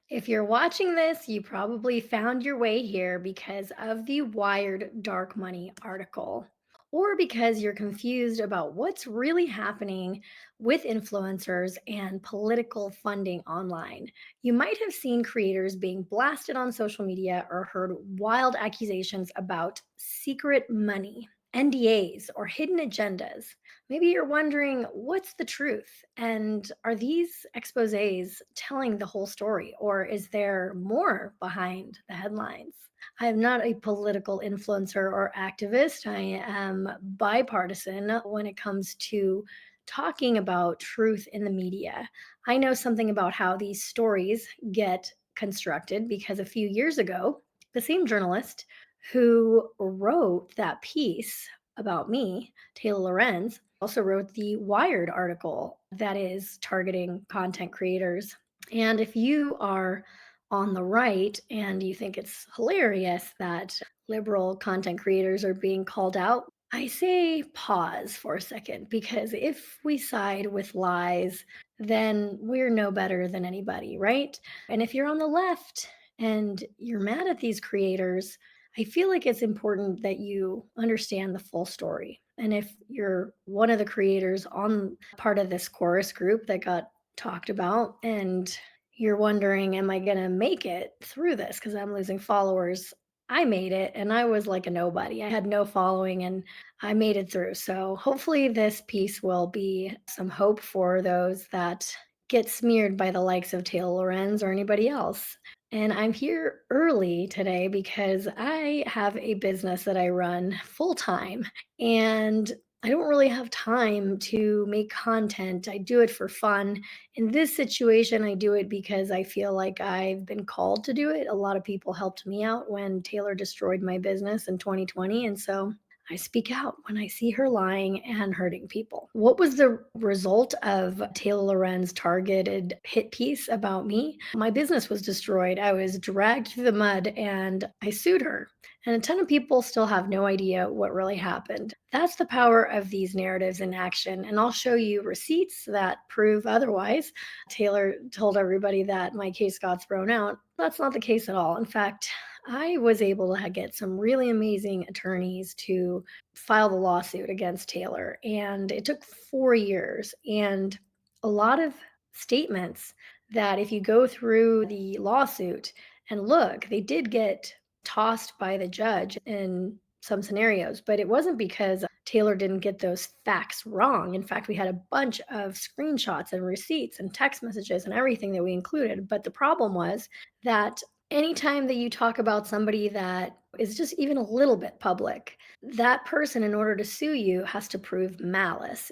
If you're watching this, you probably found your way here because of the Wired Dark Money article, or because you're confused about what's really happening with influencers and political funding online. You might have seen creators being blasted on social media or heard wild accusations about secret money, NDAs, or hidden agendas. Maybe you're wondering, what's the truth? And are these exposés telling the whole story, or is there more behind the headlines? I am not a political influencer or activist. I am bipartisan when it comes to talking about truth in the media. I know something about how these stories get constructed because a few years ago, the same journalist who wrote that piece about me, Taylor Lorenz, also wrote the Wired article that is targeting content creators. And if you are on the right and you think it's hilarious that liberal content creators are being called out, I say pause for a second, because if we side with lies, then we're no better than anybody, right? And if you're on the left and you're mad at these creators, I feel like it's important that you understand the full story. And if you're one of the creators on part of this chorus group that got talked about, and you're wondering, am I going to make it through this because I'm losing followers? I made it and I was like a nobody. I had no following and I made it through. So hopefully, this piece will be some hope for those that get smeared by the likes of Taylor Lorenz or anybody else. And I'm here early today because I have a business that I run full time, and I don't really have time to make content. I do it for fun. In this situation, I do it because I feel like I've been called to do it. A lot of people helped me out when Taylor destroyed my business in 2020. And so I speak out when I see her lying and hurting people. What was the result of Taylor Loren's targeted hit piece about me? My business was destroyed. I was dragged through the mud and I sued her. And a ton of people still have no idea what really happened. That's the power of these narratives in action. And I'll show you receipts that prove otherwise. Taylor told everybody that my case got thrown out. That's not the case at all. In fact, I was able to get some really amazing attorneys to file the lawsuit against Taylor, and it took 4 years. And a lot of statements that, if you go through the lawsuit and look, they did get tossed by the judge in some scenarios, but it wasn't because Taylor didn't get those facts wrong. In fact, we had a bunch of screenshots and receipts and text messages and everything that we included. But the problem was that anytime that you talk about somebody that is just even a little bit public, that person, in order to sue you, has to prove malice.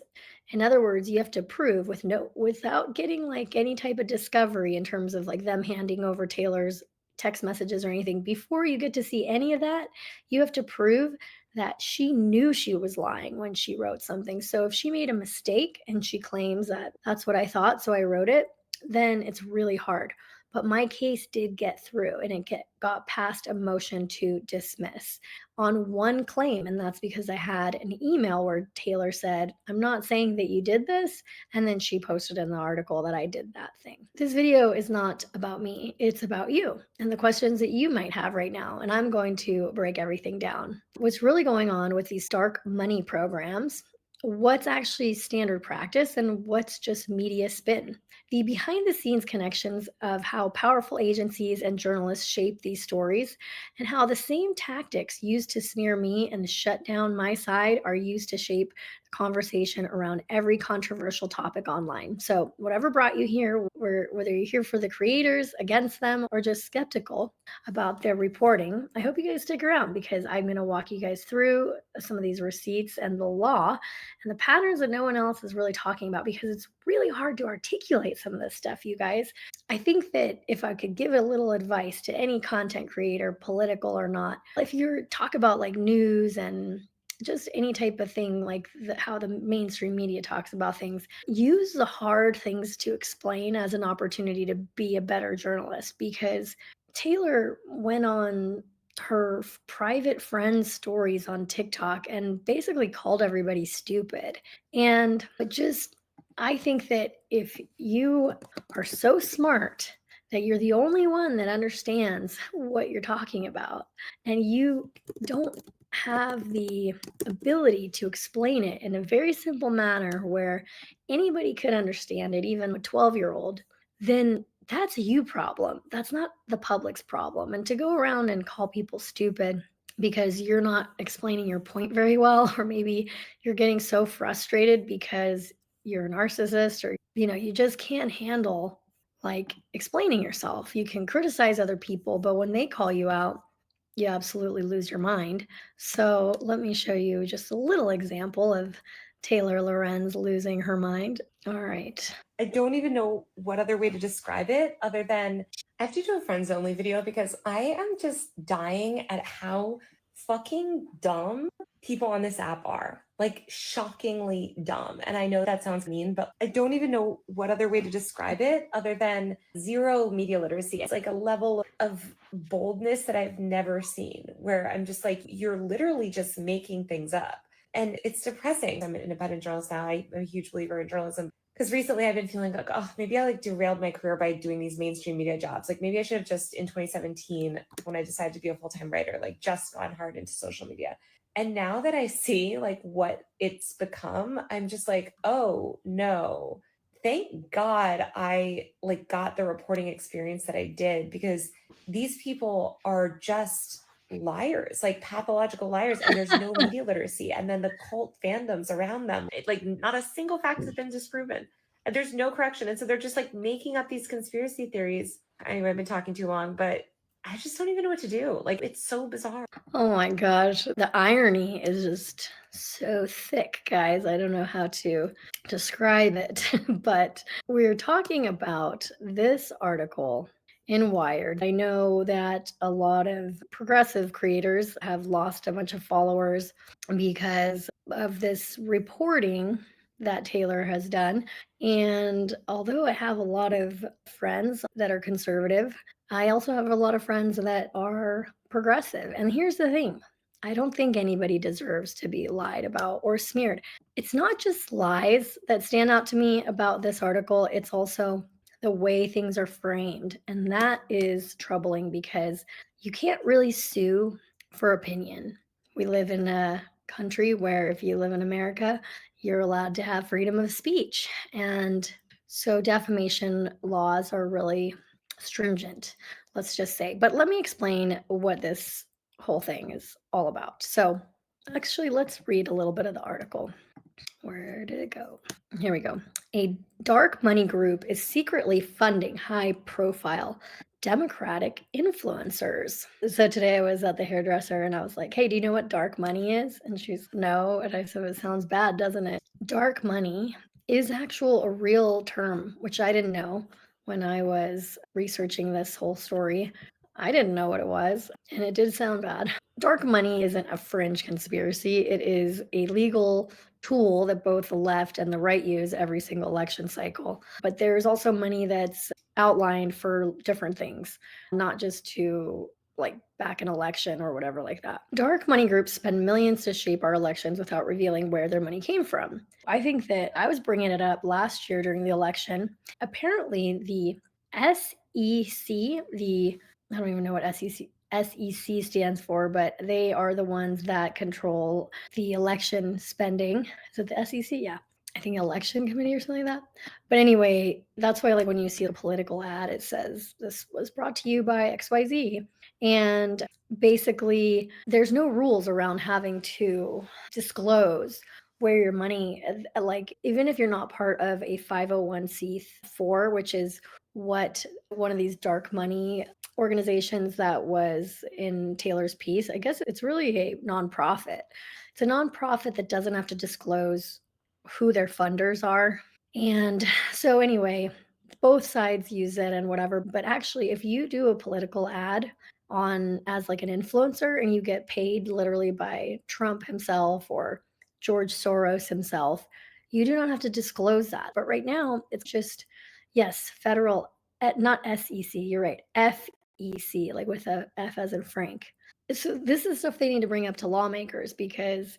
In other words, you have to prove without getting like any type of discovery in terms of like them handing over Taylor's text messages or anything. Before you get to see any of that, you have to prove that she knew she was lying when she wrote something. So if she made a mistake and she claims that that's what I thought, so I wrote it, then it's really hard. But my case did get through, and got past a motion to dismiss on one claim. And that's because I had an email where Taylor said, I'm not saying that you did this. And then she posted in the article that I did that thing. This video is not about me, it's about you and the questions that you might have right now. And I'm going to break everything down. What's really going on with these dark money programs? What's actually standard practice and what's just media spin? The behind the scenes connections of how powerful agencies and journalists shape these stories, and how the same tactics used to smear me and shut down my side are used to shape the conversation around every controversial topic online. So, whatever brought you here, whether you're here for the creators, against them, or just skeptical about their reporting, I hope you guys stick around because I'm going to walk you guys through some of these receipts and the law and the patterns that no one else is really talking about, because it's really hard to articulate some of this stuff, you guys. I think that if I could give a little advice to any content creator, political or not, if you talk about like news and just any type of thing like how the mainstream media talks about things, use the hard things to explain as an opportunity to be a better journalist. Because Taylor went on her private friends' stories on TikTok and basically called everybody stupid. And just, I think that if you are so smart that you're the only one that understands what you're talking about. And you don't have the ability to explain it in a very simple manner where anybody could understand it, even a 12-year-old, then that's a you problem. That's not the public's problem. And to go around and call people stupid because you're not explaining your point very well, or maybe you're getting so frustrated because you're a narcissist, or you just can't handle like explaining yourself. You can criticize other people, but when they call you out, you absolutely lose your mind. So let me show you just a little example of Taylor Lorenz losing her mind. All right. I don't even know what other way to describe it other than I have to do a friends only video because I am just dying at how fucking dumb people on this app are. Like shockingly dumb. And I know that sounds mean, but I don't even know what other way to describe it other than zero media literacy. It's like a level of boldness that I've never seen where I'm just like, you're literally just making things up. And it's depressing. I'm an independent journalist now. I'm a huge believer in journalism because recently I've been feeling like, oh, maybe I like derailed my career by doing these mainstream media jobs. Like maybe I should have just in 2017, when I decided to be a full-time writer, like just gone hard into social media. And now that I see like what it's become, I'm just like, oh no, thank God I like got the reporting experience that I did because these people are just liars, like pathological liars, and there's no media literacy. And then the cult fandoms around them, like not a single fact has been disproven. And there's no correction. And so they're just like making up these conspiracy theories. Anyway, I've been talking too long, but I just don't even know what to do. Like it's so bizarre. Oh my gosh, the irony is just so thick, guys. I don't know how to describe it, but we're talking about this article in Wired. I know that a lot of progressive creators have lost a bunch of followers because of this reporting that Taylor has done. And although I have a lot of friends that are conservative, I also have a lot of friends that are progressive. And here's the thing, I don't think anybody deserves to be lied about or smeared. It's not just lies that stand out to me about this article, it's also the way things are framed. And that is troubling because you can't really sue for opinion. We live in a country where if you live in America, you're allowed to have freedom of speech. And so defamation laws are really stringent, let's just say. But let me explain what this whole thing is all about. So actually, let's read a little bit of the article. Where did it go? Here we go. A dark money group is secretly funding high profile Democratic influencers. So today I was at the hairdresser and I was like, hey, do you know what dark money is? And she's, no. And I said, it sounds bad, doesn't it? Dark money is a real term, which I didn't know when I was researching this whole story. I didn't know what it was, and it did sound bad. Dark money isn't a fringe conspiracy. It is a legal tool that both the left and the right use every single election cycle. But there's also money that's outlined for different things, not just to like back an election or whatever like that. Dark money groups spend millions to shape our elections without revealing where their money came from. I think that I was bringing it up last year during the election. Apparently, the SEC, I don't even know what SEC stands for, but they are the ones that control the election spending. Is it the SEC? Yeah. I think election committee or something like that. But anyway, that's why like when you see a political ad, it says this was brought to you by XYZ. And basically there's no rules around having to disclose where your money, like even if you're not part of a 501c4, which is what one of these dark money organizations that was in Taylor's piece, I guess it's really a nonprofit. It's a nonprofit that doesn't have to disclose who their funders are. And so anyway, both sides use it and whatever, but actually if you do a political ad on as like an influencer and you get paid literally by Trump himself or George Soros himself, you do not have to disclose that. But right now it's just, yes, federal, not SEC, you're right, FEC, like with a F as in Frank. So this is stuff they need to bring up to lawmakers because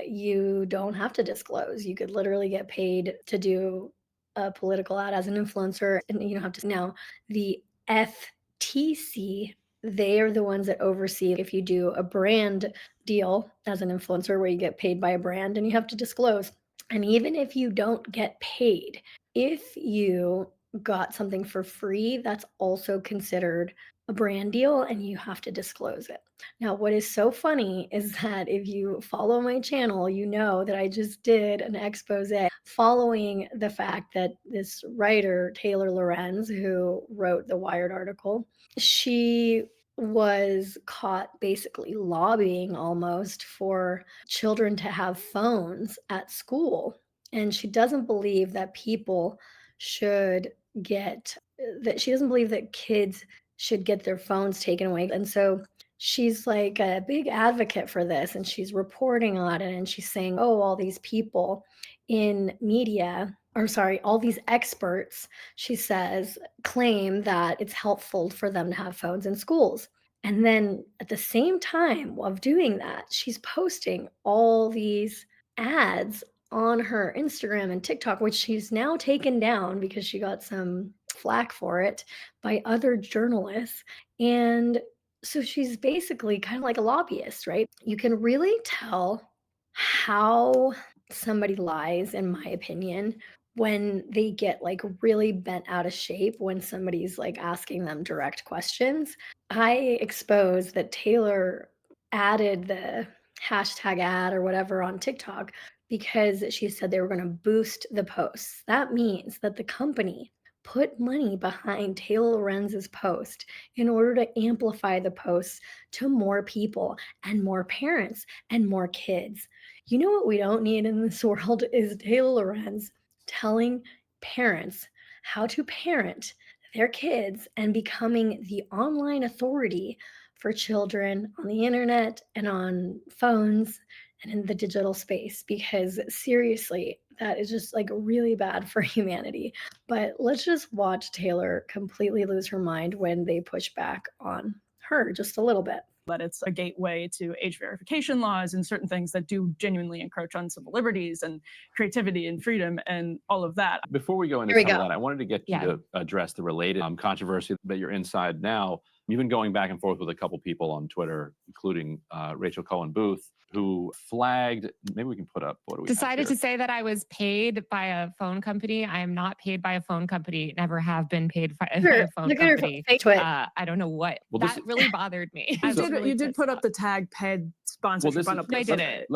you don't have to disclose. You could literally get paid to do a political ad as an influencer and you don't have to. Now, the FTC, they are the ones that oversee if you do a brand deal as an influencer where you get paid by a brand and you have to disclose. And even if you don't get paid, if you got something for free, that's also considered a brand deal and you have to disclose it. Now, what is so funny is that if you follow my channel, you know that I just did an expose following the fact that this writer, Taylor Lorenz, who wrote the Wired article, she was caught basically lobbying almost for children to have phones at school. And she doesn't believe that people should get that she doesn't believe that kids should get their phones taken away. And so she's like a big advocate for this and she's reporting on it and she's saying, oh, all these people in media, or sorry, all these experts, she says, claim that it's helpful for them to have phones in schools. And then at the same time of doing that, she's posting all these ads on her Instagram and TikTok, which she's now taken down because she got some flack for it by other journalists. And so she's basically kind of like a lobbyist, right? You can really tell how somebody lies, in my opinion, when they get like really bent out of shape when somebody's like asking them direct questions. I exposed that Taylor added the hashtag ad or whatever on TikTok because she said they were going to boost the posts. That means that the company put money behind Taylor Lorenz's post in order to amplify the posts to more people and more parents and more kids. You know what we don't need in this world is Taylor Lorenz telling parents how to parent their kids and becoming the online authority for children on the internet and on phones and in the digital space, because seriously, that is just like really bad for humanity. But let's just watch Taylor completely lose her mind when they push back on her just a little bit. That it's a gateway to age verification laws and certain things that do genuinely encroach on civil liberties and creativity and freedom and all of that. Before we go into some of that, I wanted to get you to address the related controversy that you're inside now. You've been going back and forth with a couple people on Twitter, including Rachel Cohen Booth, who flagged, maybe we can put up, what do we decided to say that I was paid by a phone company. I am not paid by a phone company, never have been paid by a phone company. I don't know what. Well, that really bothered me. You did put up the tag paid sponsorship on a I did it.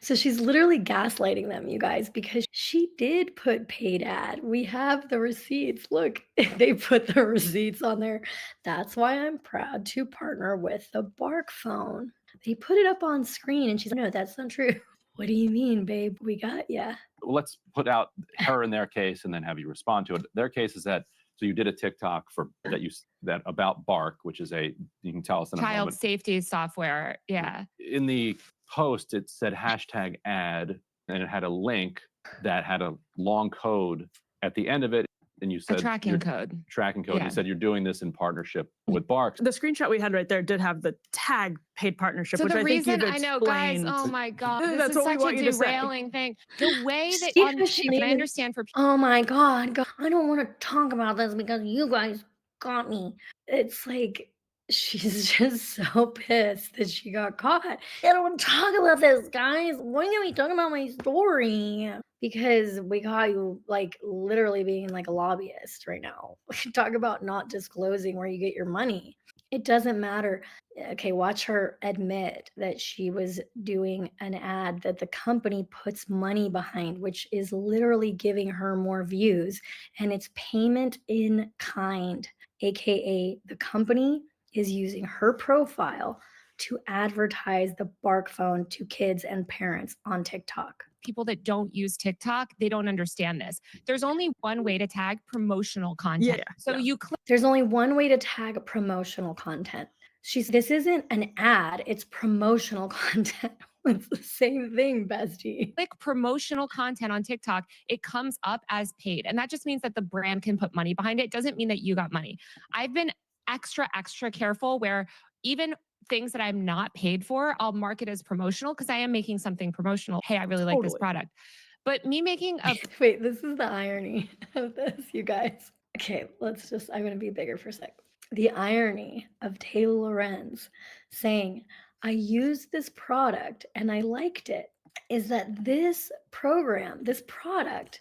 So she's literally gaslighting them, you guys, because she did put paid ad. We have the receipts. Look, they put the receipts on there. That's why I'm proud to partner with the Bark phone. They put it up on screen and she's like, no, that's not true. What do you mean, babe? We got ya. Well, let's put out her in their case and then have you respond to it. Their case is that, so you did a TikTok that about Bark, which is you can tell us in a moment. Child safety software. Yeah. In the post, it said hashtag ad, and it had a link that had a long code at the end of it. And you said a tracking code. Yeah. You said you're doing this in partnership with Bark. The screenshot we had right there did have the tag paid partnership, so which the I reason think you've I know, guys. explained. Oh my god, That's this is such a derailing thing. The way that I understand for oh my god, I don't want to talk about this because you guys got me. It's like she's just so pissed that she got caught. I don't want to talk about this, guys. Why are we talking about my story? Because we got you like literally being like a lobbyist right now. Talk about not disclosing where you get your money. It doesn't matter. Okay, watch her admit that she was doing an ad that the company puts money behind, which is literally giving her more views, and it's payment in kind, aka the company is using her profile to advertise the Bark phone to kids and parents on TikTok. People that don't use TikTok, they don't understand this. There's only one way to tag promotional content. There's only one way to tag promotional content. This isn't an ad, it's promotional content. It's the same thing, bestie. Click promotional content on TikTok, it comes up as paid. And that just means that the brand can put money behind it. It doesn't mean that you got money. I've been extra careful where even things that I'm not paid for, I'll mark it as promotional because I am making something promotional. Hey, I really like this product. But me making a... Wait, this is the irony of this, you guys. Okay, I'm going to be bigger for a sec. The irony of Taylor Lorenz saying, I used this product and I liked it, is that this product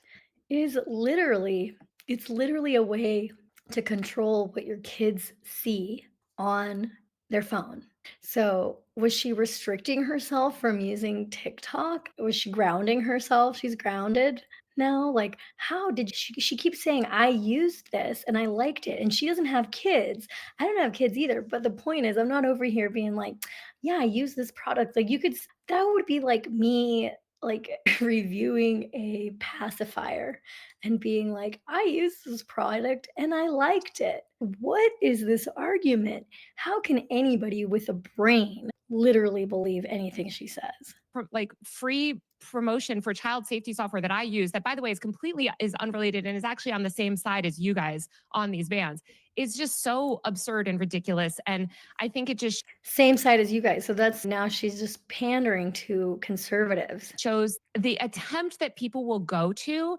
is literally, it's literally a way to control what your kids see on their phone. So was she restricting herself from using TikTok? Was she grounding herself? She's grounded now. Like, how did she keeps saying, I used this and I liked it. And she doesn't have kids. I don't have kids either. But the point is, I'm not over here being like, yeah, I use this product. Like that would be like me like reviewing a pacifier and being like, I used this product and I liked it. What is this argument? How can anybody with a brain literally believe anything she says? Like free promotion for child safety software that I use, that by the way is unrelated and is actually on the same side as you guys on these bans, is just so absurd and ridiculous. And I think it just same side as you guys. So that's now she's just pandering to conservatives. shows the attempt that people will go to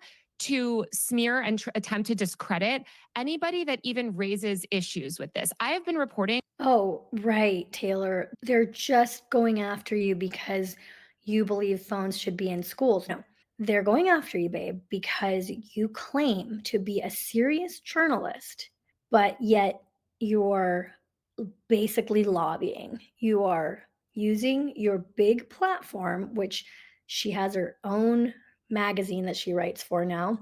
smear and attempt to discredit anybody that even raises issues with this. I have been reporting. Oh, right, Taylor. They're just going after you because you believe phones should be in schools. No, they're going after you, babe, because you claim to be a serious journalist, but yet you're basically lobbying. You are using your big platform, which she has her own magazine that she writes for now,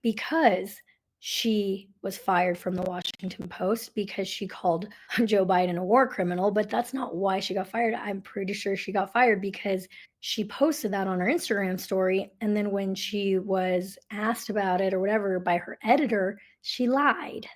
because she was fired from the Washington Post because she called Joe Biden a war criminal, but that's not why she got fired. I'm pretty sure she got fired because she posted that on her Instagram story. And then when she was asked about it or whatever by her editor, she lied.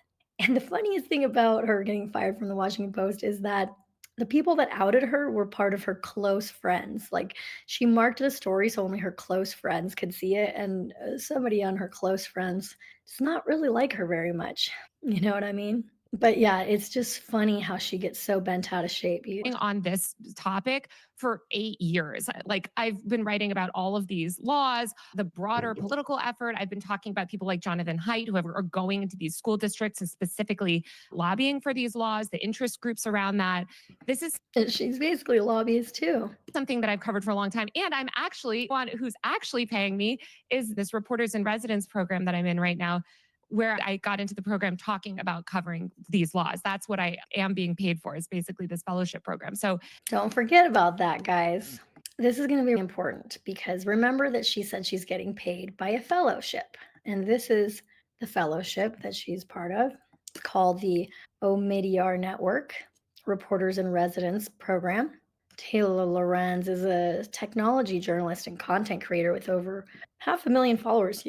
And the funniest thing about her getting fired from the Washington Post is that the people that outed her were part of her close friends. Like she marked the story so only her close friends could see it. And somebody on her close friends does not really like her very much. You know what I mean? But yeah, it's just funny how she gets so bent out of shape. On this topic for 8 years. Like I've been writing about all of these laws, the broader political effort. I've been talking about people like Jonathan Haidt, who are going into these school districts and specifically lobbying for these laws, the interest groups around that. She's basically a lobbyist too. Something that I've covered for a long time. And I'm actually one who's actually paying me is this Reporters in Residence program that I'm in right now, where I got into the program talking about covering these laws. That's what I am being paid for, is basically this fellowship program. So don't forget about that, guys. This is going to be important because remember that she said she's getting paid by a fellowship. And this is the fellowship that she's part of. It's called the Omidyar Network Reporters in Residence program. Taylor Lorenz is a technology journalist and content creator with over 500,000 followers,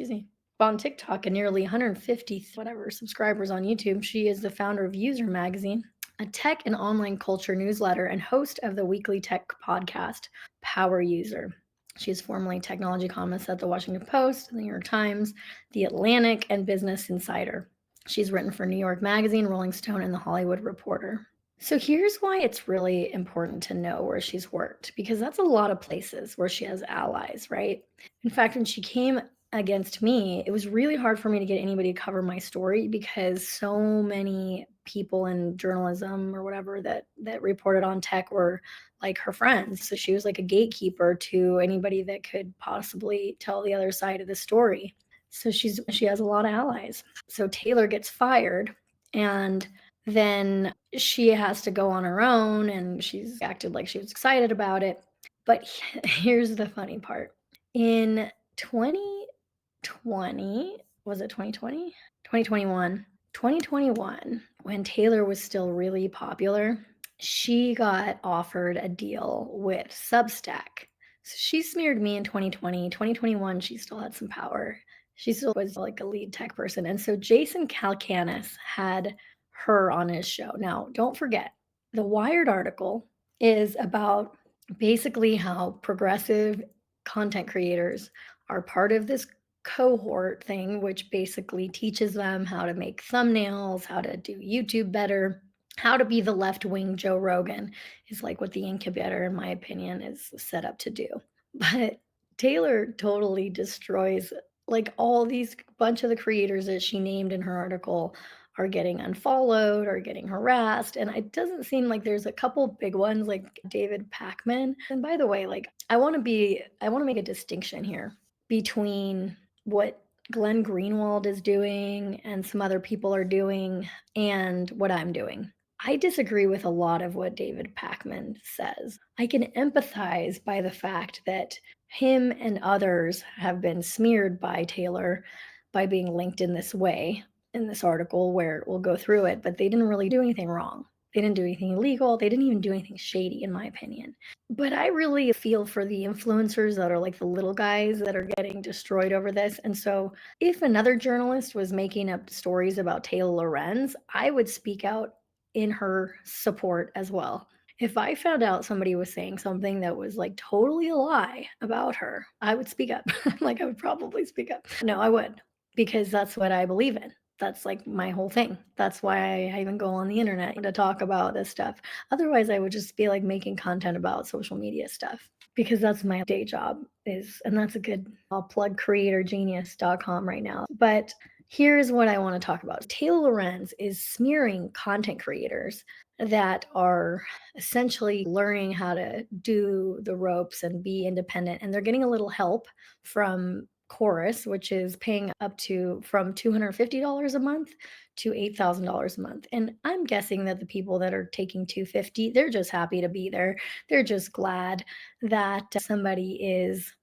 on TikTok and nearly 150 subscribers on YouTube. She is the founder of User Magazine, a tech and online culture newsletter, and host of the weekly tech podcast Power User. She is formerly technology columnist at the Washington Post, the New York Times, The Atlantic, and Business Insider. She's written for New York Magazine, Rolling Stone, and The Hollywood Reporter. So here's why it's really important to know where she's worked, because that's a lot of places where she has allies, right? In fact, when she came against me, it was really hard for me to get anybody to cover my story because so many people in journalism or whatever that reported on tech were like her friends. So she was like a gatekeeper to anybody that could possibly tell the other side of the story. So she has a lot of allies. So Taylor gets fired and then she has to go on her own and she's acted like she was excited about it. But here's the funny part. In 2020, was it 2020? 2021, when Taylor was still really popular, she got offered a deal with Substack. So she smeared me in 2020. 2021, she still had some power. She still was like a lead tech person. And so Jason Calacanis had her on his show. Now, don't forget, the Wired article is about basically how progressive content creators are part of this cohort thing, which basically teaches them how to make thumbnails, how to do YouTube better, how to be the left-wing Joe Rogan is like what the incubator, in my opinion, is set up to do. But Taylor totally destroys Like all these bunch of the creators that she named in her article are getting unfollowed or getting harassed. And it doesn't seem like there's a couple big ones like David Pakman. And by the way, like I want to make a distinction here between what Glenn Greenwald is doing and some other people are doing and what I'm doing. I disagree with a lot of what David Pakman says. I can empathize by the fact that him and others have been smeared by Taylor by being linked in this way in this article where we'll go through it, but they didn't really do anything wrong. They didn't do anything illegal. They didn't even do anything shady, in my opinion. But I really feel for the influencers that are like the little guys that are getting destroyed over this. And so if another journalist was making up stories about Taylor Lorenz, I would speak out in her support as well. If I found out somebody was saying something that was like totally a lie about her, I would speak up. Like I would probably speak up. No, I would, because that's what I believe in. That's like my whole thing. That's why I even go on the internet to talk about this stuff. Otherwise, I would just be like making content about social media stuff because that's my day job is, and that's a good, I'll plug creatorgenius.com right now. But here's what I want to talk about. Taylor Lorenz is smearing content creators that are essentially learning how to do the ropes and be independent. And they're getting a little help from Chorus, which is paying up to from $250 a month to $8,000 a month. And I'm guessing that the people that are taking $250, they're just happy to be there. They're just glad that somebody is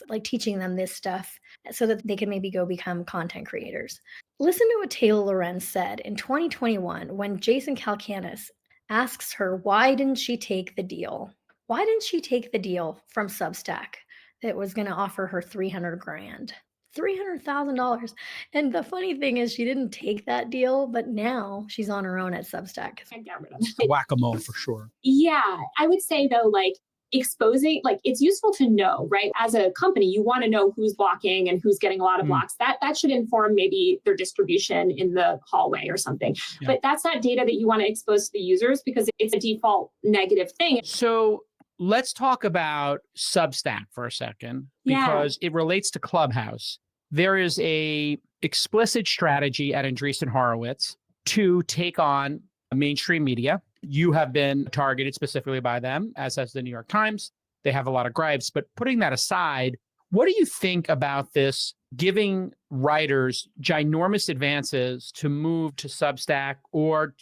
like teaching them this stuff so that they can maybe go become content creators. Listen to what Taylor Lorenz said in 2021 when Jason Calacanis asks her, why didn't she take the deal? Why didn't she take the deal from Substack that was going to offer her $300,000? $300,000. And the funny thing is she didn't take that deal, but now she's on her own at Substack. Whack-a-mole for sure. Yeah, I would say though, like exposing, like it's useful to know, right? As a company, you want to know who's blocking and who's getting a lot of blocks. That should inform maybe their distribution in the hallway or something. Yeah. But that's not data that you want to expose to the users because it's a default negative thing. So let's talk about Substack for a second, because it relates to Clubhouse. There is a explicit strategy at Andreessen Horowitz to take on mainstream media. You have been targeted specifically by them, as has the New York Times. They have a lot of gripes, but putting that aside, what do you think about this giving writers ginormous advances to move to Substack or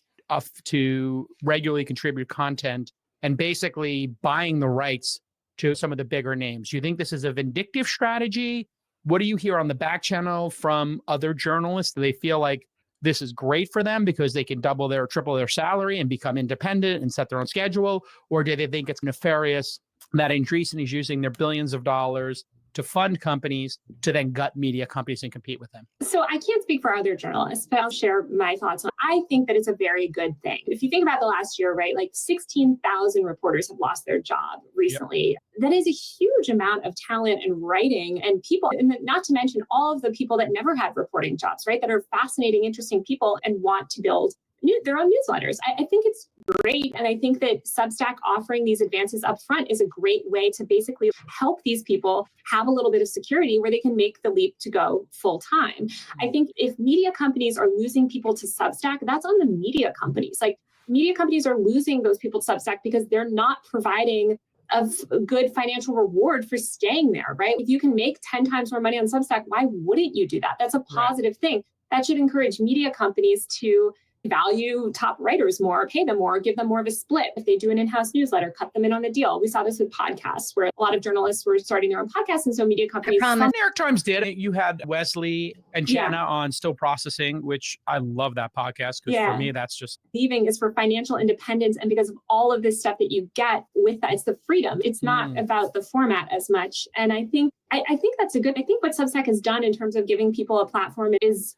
to regularly contribute content and basically buying the rights to some of the bigger names? Do you think this is a vindictive strategy? What do you hear on the back channel from other journalists? Do they feel like this is great for them because they can double their, triple their salary and become independent and set their own schedule? Or do they think it's nefarious that Andreessen is using their billions of dollars to fund companies to then gut media companies and compete with them? So I can't speak for other journalists, but I'll share my thoughts on. I think that it's a very good thing. If you think about the last year, right, like 16,000 reporters have lost their job recently. Yep. That is a huge amount of talent and writing and people, and not to mention all of the people that never had reporting jobs, right, that are fascinating, interesting people and want to build their own newsletters. I think it's great. And I think that Substack offering these advances up front is a great way to basically help these people have a little bit of security where they can make the leap to go full time. I think if media companies are losing people to Substack, that's on the media companies. Like media companies are losing those people to Substack because they're not providing a good financial reward for staying there, right? If you can make 10 times more money on Substack, why wouldn't you do that? That's a positive thing. That should encourage media companies to value top writers more, pay them more, give them more of a split. If they do an in-house newsletter, cut them in on the deal. We saw this with podcasts where a lot of journalists were starting their own podcasts. And so media companies. The New York Times did. You had Wesley and Jenna on Still Processing, which I love that podcast because for me, that's just. Leaving is for financial independence. And because of all of this stuff that you get with that, it's the freedom. It's not about the format as much. And I think that's a good, I think what Substack has done in terms of giving people a platform is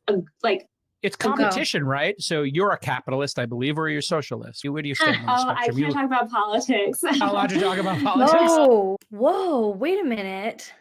it's competition, right? So you're a capitalist, I believe, or you're a socialist. Where do you stand on the spectrum? I can't talk about politics. Not allowed to talk about politics? Whoa, wait a minute.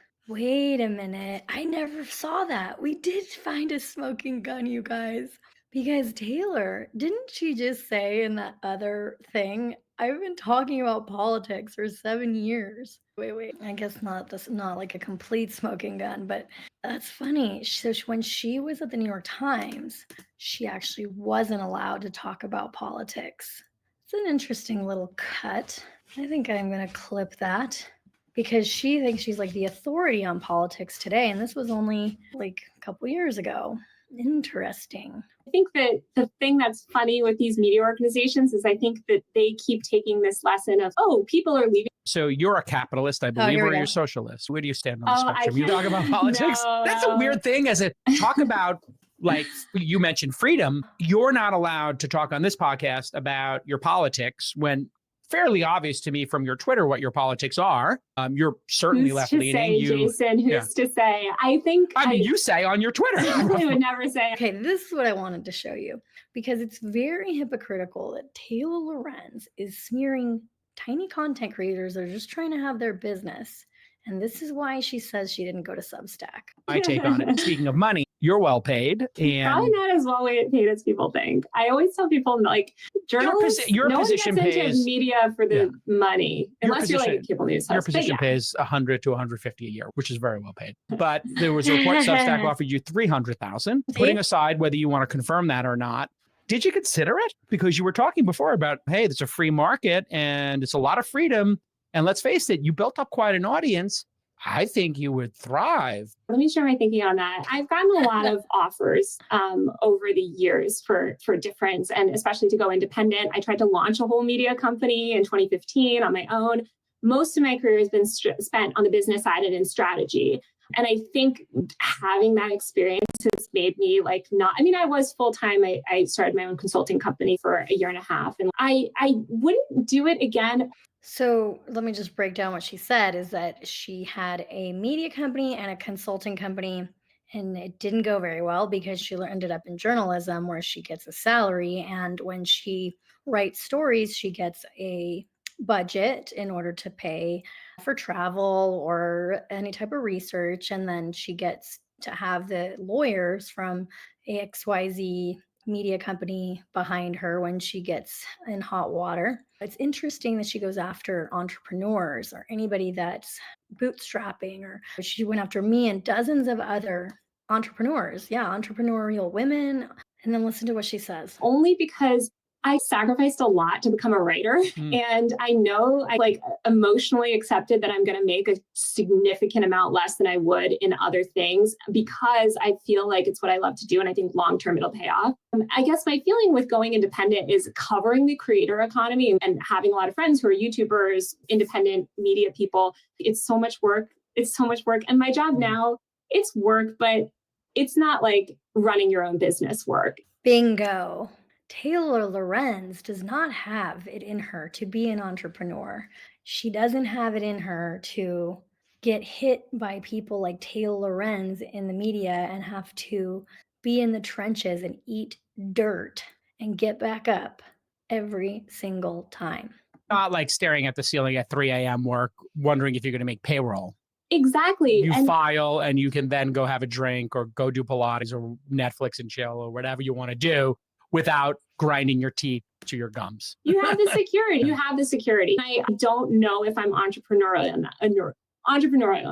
I never saw that. We did find a smoking gun, you guys. Because Taylor, didn't she just say in that other thing, I've been talking about politics for 7 years. Wait. I guess not. That's not like a complete smoking gun, but that's funny. So when she was at the New York Times, she actually wasn't allowed to talk about politics. It's an interesting little cut. I think I'm going to clip that because she thinks she's like the authority on politics today. And this was only like a couple years ago. Interesting. I think that the thing that's funny with these media organizations is I think that they keep taking this lesson of, oh, people are leaving. So you're a capitalist, I believe, here we or go. you're a socialist. Where do you stand on the Oh, spectrum? You talk about politics? No. That's a weird thing as a talk about, like you mentioned freedom. You're not allowed to talk on this podcast about your politics when fairly obvious to me from your Twitter what your politics are. You're certainly Who's to left-leaning. say, Jason? Who's to say? I think I mean, you say on your Twitter. I would never say. Okay, this is what I wanted to show you because it's very hypocritical that Taylor Lorenz is smearing tiny content creators that are just trying to have their business. And this is why she says she didn't go to Substack. My take on it. Speaking of money, you're well paid. Probably And not as well paid as people think. I always tell people, like, journalists, your no position one gets into pays- media for the money, Your unless you're like a position- cable news your host. But position yeah. pays 100 to 150 a year, which is very well paid. But there was a report Substack offered you 300,000. Putting aside whether you want to confirm that or not, did you consider it? Because you were talking before about, hey, there's a free market and it's a lot of freedom. And let's face it, you built up quite an audience. I think you would thrive. Let me share my thinking on that. I've gotten a lot of offers over the years for different, and especially to go independent. I tried to launch a whole media company in 2015 on my own. Most of my career has been spent on the business side and in strategy. And I think having that experience has made me like not, I mean, I was full-time. I started my own consulting company for a year and a half, and I wouldn't do it again. So let me just break down what she said is that she had a media company and a consulting company, and it didn't go very well because she ended up in journalism where she gets a salary. And when she writes stories, she gets a budget in order to pay for travel or any type of research. And then she gets to have the lawyers from XYZ media company behind her when she gets in hot water. It's interesting that she goes after entrepreneurs or anybody that's bootstrapping, or she went after me and dozens of other entrepreneurs. Yeah, entrepreneurial women. And then listen to what she says. Only because I sacrificed a lot to become a writer. And I know I like emotionally accepted that I'm going to make a significant amount less than I would in other things because I feel like it's what I love to do. And I think long-term it'll pay off. I guess my feeling with going independent is covering the creator economy and having a lot of friends who are YouTubers, independent media people. It's so much work. It's so much work. And my job now, it's work, but it's not like running your own business work. Bingo. Taylor Lorenz does not have it in her to be an entrepreneur. She doesn't have it in her to get hit by people like Taylor Lorenz in the media and have to be in the trenches and eat dirt and get back up every single time. Not like staring at the ceiling at 3 a.m. work, wondering if you're going to make payroll. Exactly. You file and you can then go have a drink or go do Pilates or Netflix and chill or whatever you want to do without grinding your teeth to your gums. You have the security. You have the security. I don't know if I'm entrepreneurial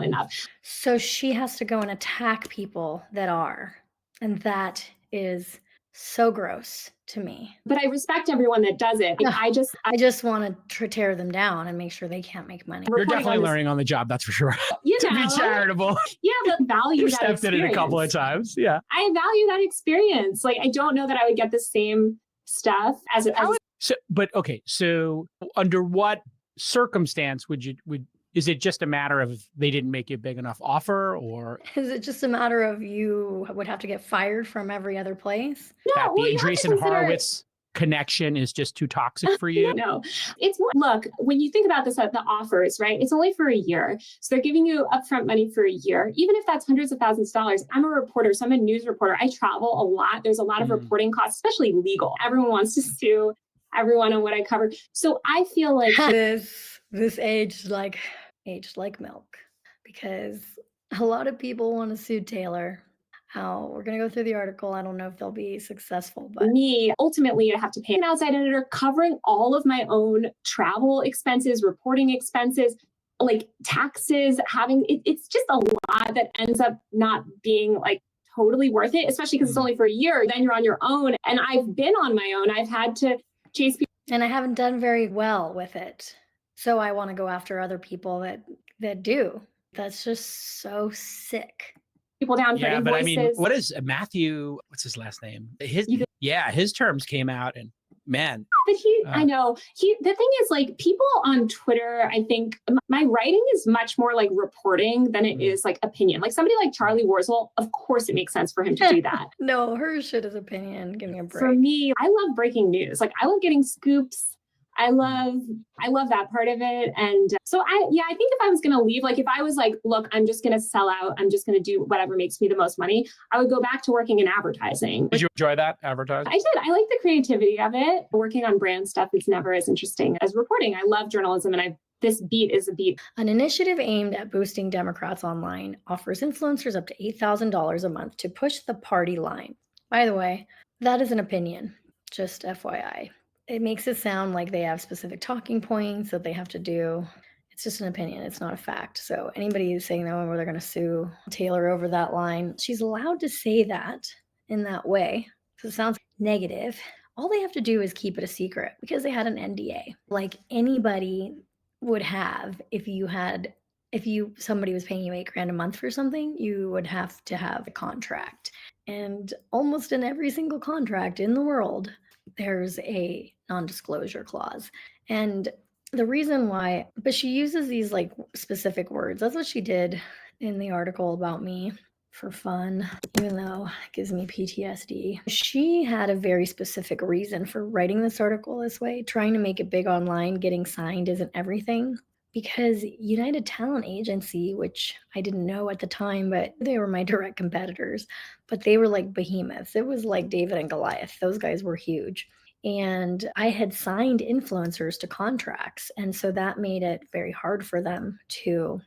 enough. So she has to go and attack people that are. And that is so gross to me. But I respect everyone that does it. Yeah. I just want to tear them down and make sure they can't make money. You're definitely learning on the job, that's for sure. You To know, be charitable. Yeah, but value You've that stepped in experience. it a couple of times. Yeah. I value that experience. Like, I don't know that I would get the same stuff as So under what circumstance is it just a matter of they didn't make you a big enough offer, or is it just a matter of you would have to get fired from every other place? that the Andreessen Horowitz connection is just too toxic for you? No, it's more, look, when you think about this, the offers, right? It's only for a year. So they're giving you upfront money for a year, even if that's hundreds of thousands of dollars. I'm a reporter, so I'm a news reporter. I travel a lot. There's a lot of reporting costs, especially legal. Everyone wants to sue everyone on what I cover. So I feel like this aged like milk, because a lot of people want to sue Taylor. how we're going to go through the article. I don't know if they'll be successful, For but me, ultimately, I have to pay an outside editor covering all of my own travel expenses, reporting expenses, like taxes, it's just a lot that ends up not being like totally worth it, especially because it's only for a year. Then you're on your own. And I've been on my own. I've had to chase people. and I haven't done very well with it. So I want to go after other people that do. That's just so sick. People down for Yeah, but I mean, invoices. what is Matthew? What's his last name? His terms came out, and man. But I know the thing is, like, people on Twitter, I think my writing is much more like reporting than it is like opinion. Like somebody like Charlie Warzel, of course it makes sense for him to do that. No, her shit is opinion. Give me a break. For me, I love breaking news. Like I love getting scoops. I love that part of it. And so I think if I was going to leave, like if I was like, look, I'm just going to sell out, I'm just going to do whatever makes me the most money, I would go back to working in advertising. Did you enjoy that advertising? I did. I like the creativity of it. Working on brand stuff is never as interesting as reporting. I love journalism, and this beat is a beat. An initiative aimed at boosting Democrats online offers influencers up to $8,000 a month to push the party line. By the way, that is an opinion, just FYI. It makes it sound like they have specific talking points that they have to do. It's just an opinion. It's not a fact. So anybody who's saying that they're going to sue Taylor over that line, she's allowed to say that in that way. So it sounds negative. All they have to do is keep it a secret because they had an NDA. Like anybody would have, if somebody was paying you $8,000 a month for something, you would have to have a contract. And almost in every single contract in the world, there's a non-disclosure clause. And the reason why, but she uses these like specific words. That's what she did in the article about me for fun, even though it gives me PTSD. She had a very specific reason for writing this article this way, trying to make it big online. Getting signed isn't everything. Because United Talent Agency, which I didn't know at the time, but they were my direct competitors, but they were like behemoths. It was like David and Goliath. Those guys were huge. And I had signed influencers to contracts. And so that made it very hard for them to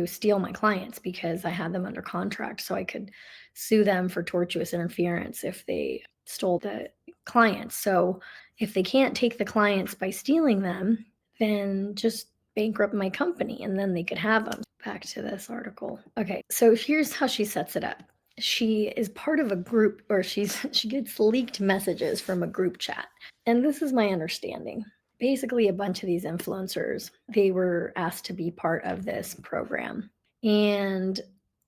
steal my clients because I had them under contract. So I could sue them for tortious interference if they stole the clients. So if they can't take the clients by stealing them, then just bankrupt my company and then they could have them. Back to this article. Okay, so here's how she sets it up. She is part of a group, or she gets leaked messages from a group chat. And this is my understanding. Basically, a bunch of these influencers, they were asked to be part of this program. And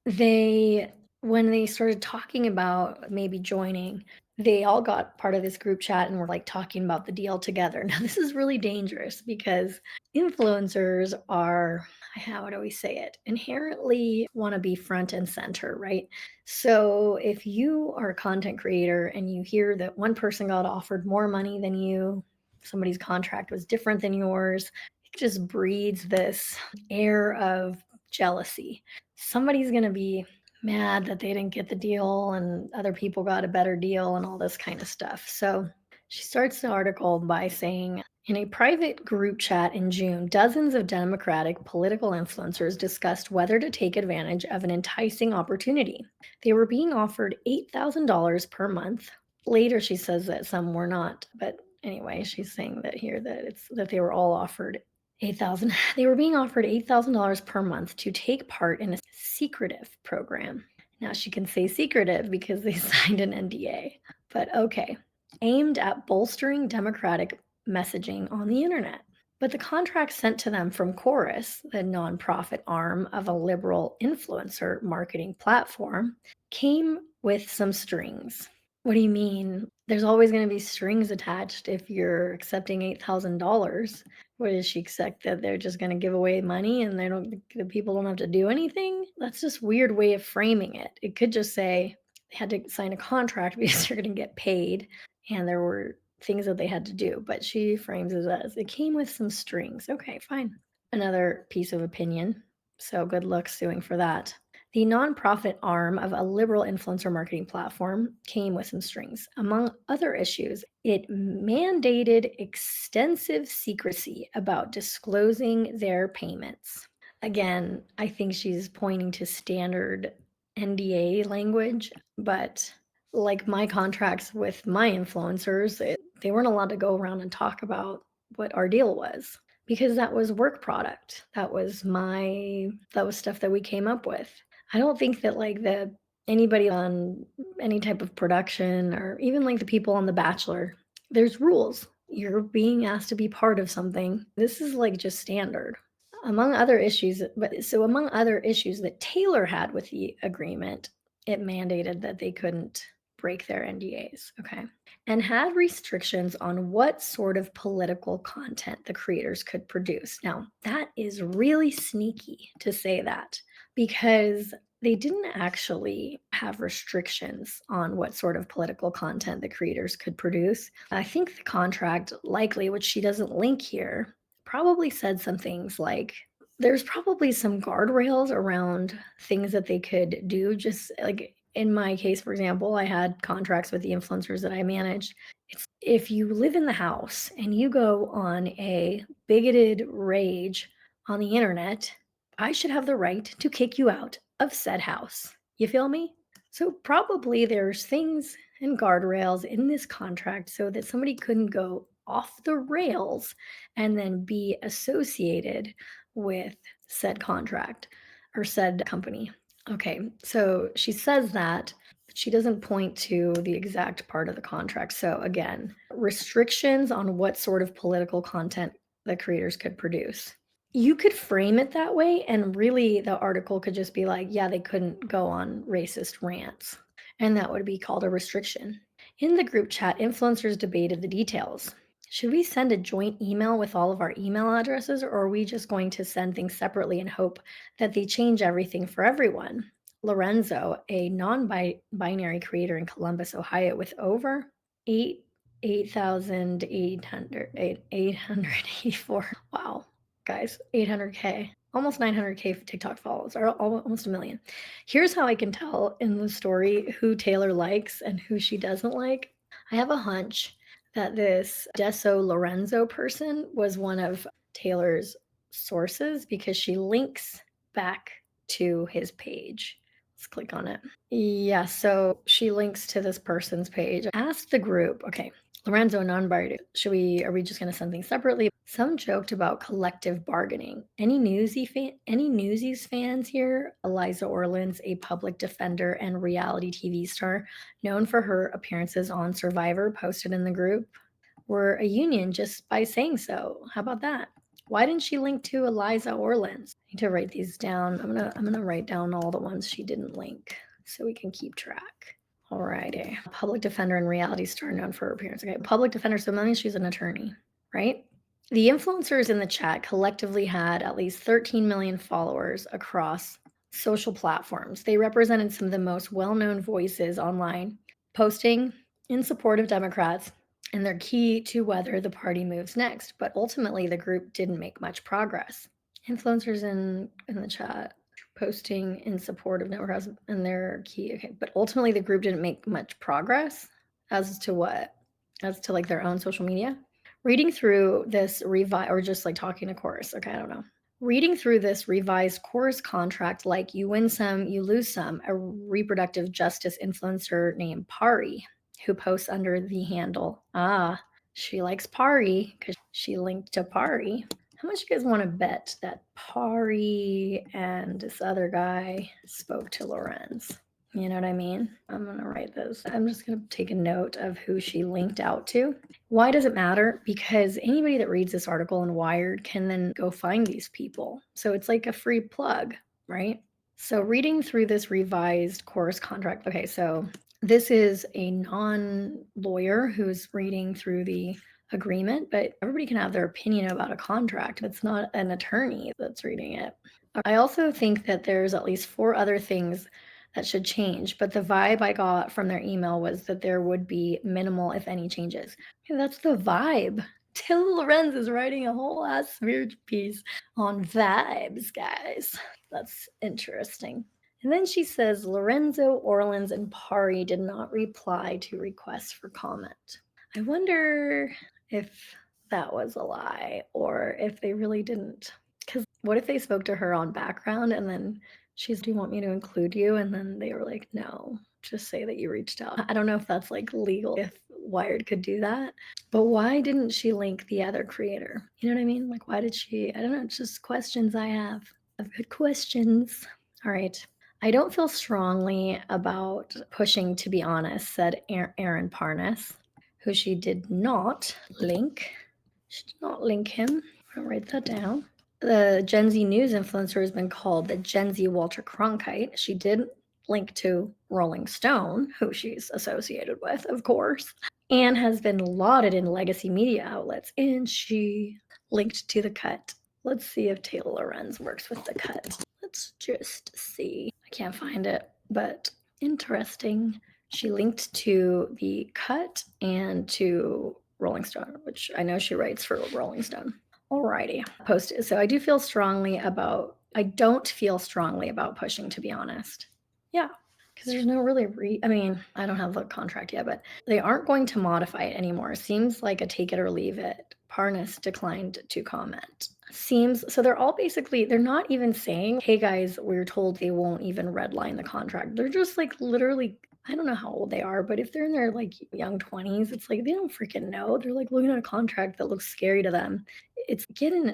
when they started talking about maybe joining, they all got part of this group chat and were like talking about the deal together. Now, this is really dangerous because influencers are, how do we say it, inherently want to be front and center, right? So if you are a content creator and you hear that one person got offered more money than you, somebody's contract was different than yours, it just breeds this air of jealousy. Somebody's going to be mad that they didn't get the deal and other people got a better deal and all this kind of stuff. So she starts the article by saying, in a private group chat in June, dozens of Democratic political influencers discussed whether to take advantage of an enticing opportunity. They were being offered $8,000 per month. Later, she says that some were not, but anyway, she's saying that here that they were all offered $8,000. They were being offered $8,000 per month to take part in a secretive program. Now she can say secretive because they signed an NDA, but okay. Aimed at bolstering Democratic messaging on the internet. But the contract sent to them from Chorus, the nonprofit arm of a liberal influencer marketing platform, came with some strings. What do you mean? There's always going to be strings attached if you're accepting $8,000. What does she expect, that they're just going to give away money and the people don't have to do anything? That's just a weird way of framing it. It could just say they had to sign a contract because they're going to get paid and there were things that they had to do, but she frames it as it came with some strings. Okay, fine. Another piece of opinion. So good luck suing for that. The nonprofit arm of a liberal influencer marketing platform came with some strings. Among other issues, it mandated extensive secrecy about disclosing their payments. Again, I think she's pointing to standard NDA language, but like my contracts with my influencers, they weren't allowed to go around and talk about what our deal was because that was work product. That was stuff that we came up with. I don't think that like anybody on any type of production or even like the people on The Bachelor, there's rules. You're being asked to be part of something. This is like just standard. Among other issues that Taylor had with the agreement, it mandated that they couldn't break their NDAs, okay? And had restrictions on what sort of political content the creators could produce. Now, that is really sneaky to say that because they didn't actually have restrictions on what sort of political content the creators could produce. I think the contract, likely, which she doesn't link here, probably said some things like there's probably some guardrails around things that they could do. Just like in my case, for example, I had contracts with the influencers that I managed. It's if you live in the house and you go on a bigoted rage on the internet, I should have the right to kick you out of said house. You feel me? So probably there's things and guardrails in this contract so that somebody couldn't go off the rails and then be associated with said contract or said company. Okay, so she says that, but she doesn't point to the exact part of the contract. So again, restrictions on what sort of political content the creators could produce. You could frame it that way, and really the article could just be like, yeah, they couldn't go on racist rants, and that would be called a restriction. In the group chat, influencers debated the details. Should we send a joint email with all of our email addresses, or are we just going to send things separately and hope that they change everything for everyone? Lorenzo, a non-binary creator in Columbus, Ohio, with over 8,884. Wow, guys, 800K, almost 900K TikTok followers, or almost a million. Here's how I can tell in the story who Taylor likes and who she doesn't like. I have a hunch that this Deso Lorenzo person was one of Taylor's sources because she links back to his page. Let's click on it. Yeah, so she links to this person's page. Ask the group, okay, Lorenzo non-binary, are we just gonna send things separately? Some joked about collective bargaining. Any Newsies fans here? Eliza Orlins, a public defender and reality TV star known for her appearances on Survivor, posted in the group, were a union just by saying so. How about that? Why didn't she link to Eliza Orlins? I need to write these down. I'm gonna write down all the ones she didn't link so we can keep track. Alrighty. Public defender and reality star known for her appearance. Okay, public defender, so that means she's an attorney, right? The influencers in the chat collectively had at least 13 million followers across social platforms. They represented some of the most well-known voices online, posting in support of Democrats and they're key to whether the party moves next. But ultimately, the group didn't make much progress. Influencers in the chat posting in support of Democrats and they're key. Okay, but ultimately, the group didn't make much progress as to what? As to like their own social media. Reading through this or just like talking to Chorus. Okay, I don't know. Reading through this revised Chorus contract, like you win some, you lose some, a reproductive justice influencer named Pari, who posts under the handle, she likes Pari because she linked to Pari. How much you guys want to bet that Pari and this other guy spoke to Lorenz? You know what I mean? I'm going to write this. I'm just going to take a note of who she linked out to. Why does it matter? Because anybody that reads this article in Wired can then go find these people. So it's like a free plug, right? So reading through this revised Chorus contract. Okay, so this is a non-lawyer who's reading through the agreement, but everybody can have their opinion about a contract. It's not an attorney that's reading it. I also think that there's at least 4 other things that should change, but the vibe I got from their email was that there would be minimal, if any, changes. Okay, that's the vibe. Till Lorenz is writing a whole ass spiritual piece on vibes, guys. That's interesting. And then she says, Lorenzo, Orlins, and Pari did not reply to requests for comment. I wonder if that was a lie or if they really didn't. Because what if they spoke to her on background and then She's, do you want me to include you? And then they were like, no, just say that you reached out. I don't know if that's like legal, if Wired could do that, but why didn't she link the other creator? You know what I mean? Like, why did she? I don't know. It's just questions I have. I've good questions. All right. I don't feel strongly about pushing, to be honest, said Aaron Parnas, who she did not link. She did not link him. I'll write that down. The Gen Z news influencer has been called the Gen Z Walter Cronkite. She did link to Rolling Stone, who she's associated with, of course, and has been lauded in legacy media outlets. And she linked to The Cut. Let's see if Taylor Lorenz works with The Cut. Let's just see. I can't find it, but interesting. She linked to The Cut and to Rolling Stone, which I know she writes for Rolling Stone. Alrighty, posted. So I don't feel strongly about pushing, to be honest. Yeah, because there's no really I mean, I don't have the contract yet, but they aren't going to modify it anymore. Seems like a take it or leave it. Parnas declined to comment. So they're all basically, they're not even saying, hey guys, we're told they won't even redline the contract. They're just like literally, I don't know how old they are, but if they're in their like young 20s, it's like they don't freaking know. They're like looking at a contract that looks scary to them. It's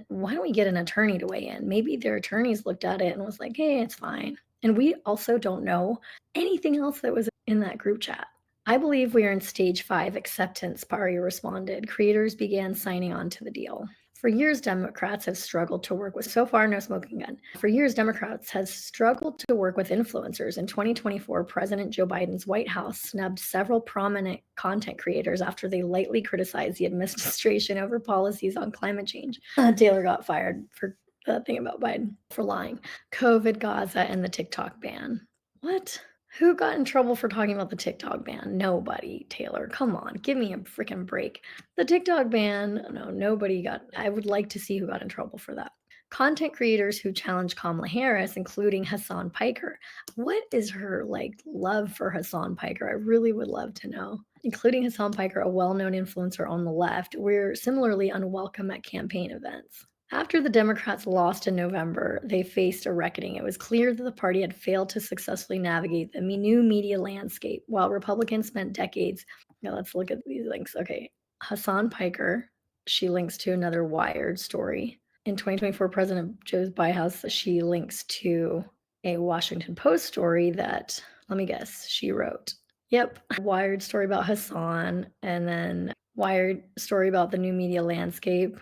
why don't we get an attorney to weigh in? Maybe their attorneys looked at it and was like, hey, it's fine. And we also don't know anything else that was in that group chat. I believe we are in stage 5 acceptance, Pari responded. Creators began signing on to the deal. For years, Democrats have struggled to work with, so far, no smoking gun. For years, Democrats have struggled to work with influencers. In 2024, President Joe Biden's White House snubbed several prominent content creators after they lightly criticized the administration over policies on climate change. Taylor got fired for the thing about Biden for lying. COVID, Gaza, and the TikTok ban. What? Who got in trouble for talking about the TikTok ban? Nobody, Taylor. Come on, give me a freaking break. The TikTok ban, no, nobody got. I would like to see who got in trouble for that. Content creators who challenged Kamala Harris, including Hassan Piker. What is her love for Hassan Piker? I really would love to know. Including Hassan Piker, a well-known influencer on the left, were similarly unwelcome at campaign events. After the Democrats lost in November, they faced a reckoning. It was clear that the party had failed to successfully navigate the new media landscape, while Republicans spent decades. Now let's look at these links. Okay, Hassan Piker, she links to another Wired story. In 2024, President Joe's House, she links to a Washington Post story that, let me guess, she wrote. Yep, Wired story about Hassan, and then Wired story about the new media landscape.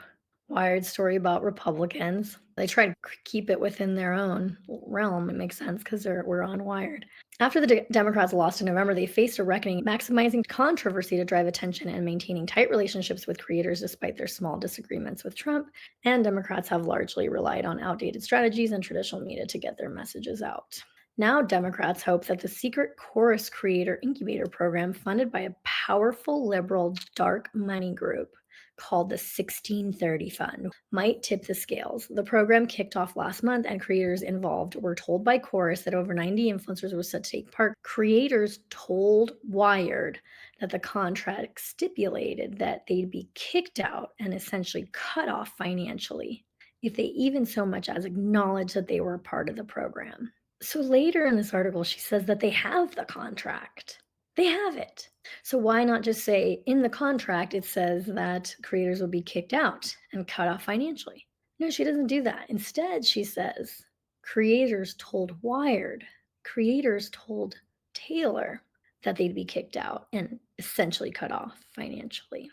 Wired story about Republicans. They try to keep it within their own realm. It makes sense because we're on Wired. After the Democrats lost in November, they faced a reckoning, maximizing controversy to drive attention and maintaining tight relationships with creators despite their small disagreements with Trump. And Democrats have largely relied on outdated strategies and traditional media to get their messages out. Now, Democrats hope that the secret Chorus Creator Incubator program, funded by a powerful liberal dark money group called the 1630 Fund, might tip the scales. The program kicked off last month, and creators involved were told by Chorus that over 90 influencers were set to take part. Creators told Wired that the contract stipulated that they'd be kicked out and essentially cut off financially if they even so much as acknowledged that they were a part of the program. So later in this article, she says that they have the contract. They have it. So why not just say in the contract, it says that creators will be kicked out and cut off financially? No, she doesn't do that. Instead, she says creators told Wired, creators told Taylor that they'd be kicked out and essentially cut off financially.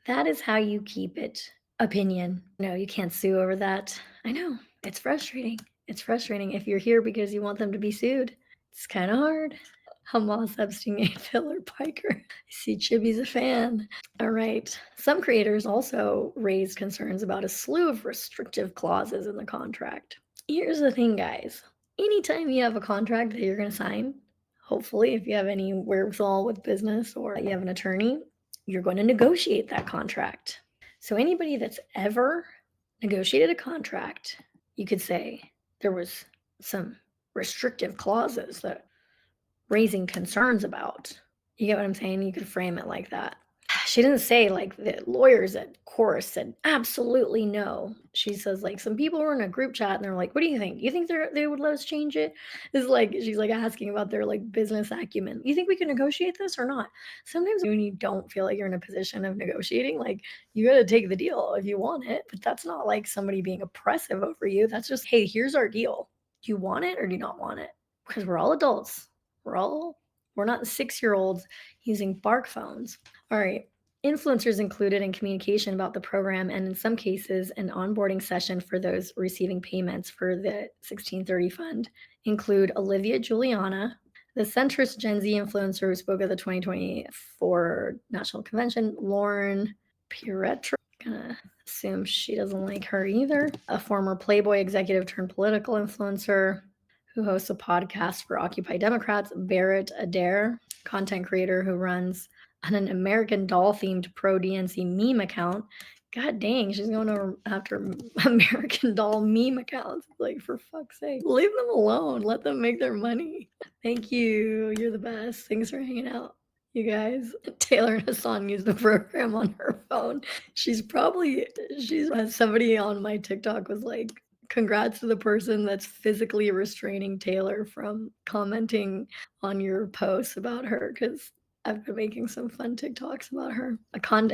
That is how you keep it opinion. No, you can't sue over that. I know, it's frustrating. It's frustrating if you're here because you want them to be sued. It's kind of hard. Hamas, Epstein, Taylor, Piker. I see Chibi's a fan. All right. Some creators also raised concerns about a slew of restrictive clauses in the contract. Here's the thing, guys. Anytime you have a contract that you're going to sign, hopefully, if you have any wherewithal with business or you have an attorney, you're going to negotiate that contract. So anybody that's ever negotiated a contract, you could say there was some restrictive clauses that raising concerns about. You get what I'm saying? You could frame it like that. she didn't say like the lawyers at Chorus said absolutely no. She says like some people were in a group chat and they're like, what do you think? You think they would let us change it? It's like she's like asking about their like business acumen. You think we can negotiate this or not? Sometimes when you don't feel like you're in a position of negotiating, like you got to take the deal if you want it, but that's not like somebody being oppressive over you. That's just, hey, here's our deal. Do you want it or do you not want it? Because we're all adults. We're not 6-year-olds using bark phones. All right. Influencers included in communication about the program, and in some cases, an onboarding session for those receiving payments for the 1630 fund include Olivia Juliana, the centrist Gen Z influencer who spoke at the 2024 National Convention, Lauren Piretro. Gonna assume she doesn't like her either. A former Playboy executive turned political influencer who hosts a podcast for Occupy Democrats, Barrett Adair, content creator who runs on an American Doll themed pro DNC meme account. God dang, she's going after American Doll meme accounts. Like, for fuck's sake, leave them alone. Let them make their money. Thank you. You're the best. Thanks for hanging out, you guys. Taylor Hassan used the program on her phone. Somebody on my TikTok was like, congrats to the person that's physically restraining Taylor from commenting on your posts about her, because I've been making some fun TikToks about her.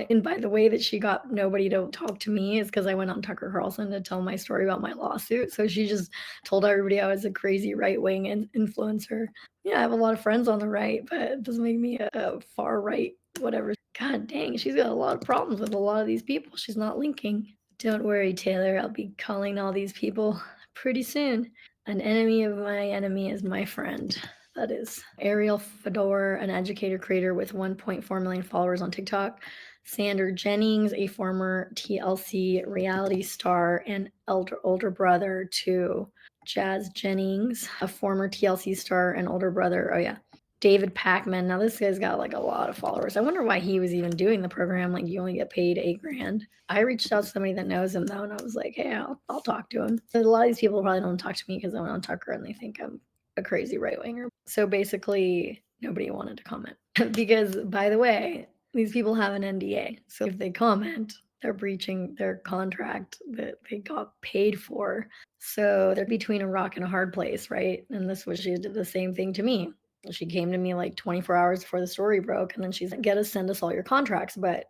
And by the way that she got nobody to talk to me is because I went on Tucker Carlson to tell my story about my lawsuit. So she just told everybody I was a crazy right-wing influencer. Yeah, I have a lot of friends on the right, but it doesn't make me a far right, whatever. God dang, she's got a lot of problems with a lot of these people. She's not linking. Don't worry, Taylor. I'll be calling all these people pretty soon. An enemy of my enemy is my friend. That is Ariel Fedor, an educator creator with 1.4 million followers on TikTok. Sander Jennings, a former TLC reality star and older brother to Jazz Jennings, a former TLC star and older brother. Oh, yeah. David Pacman. Now, this guy's got like a lot of followers. I wonder why he was even doing the program. Like, you only get paid $8,000. I reached out to somebody that knows him, though, and I was like, hey, I'll talk to him. A lot of these people probably don't talk to me because I went on Tucker and they think I'm a crazy right-winger. So basically, nobody wanted to comment. Because, by the way, these people have an NDA. So if they comment, they're breaching their contract that they got paid for. So they're between a rock and a hard place, right? And she did the same thing to me. She came to me like 24 hours before the story broke, and then she's like, send us all your contracts. But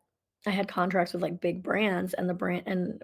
I had contracts with like big brands, and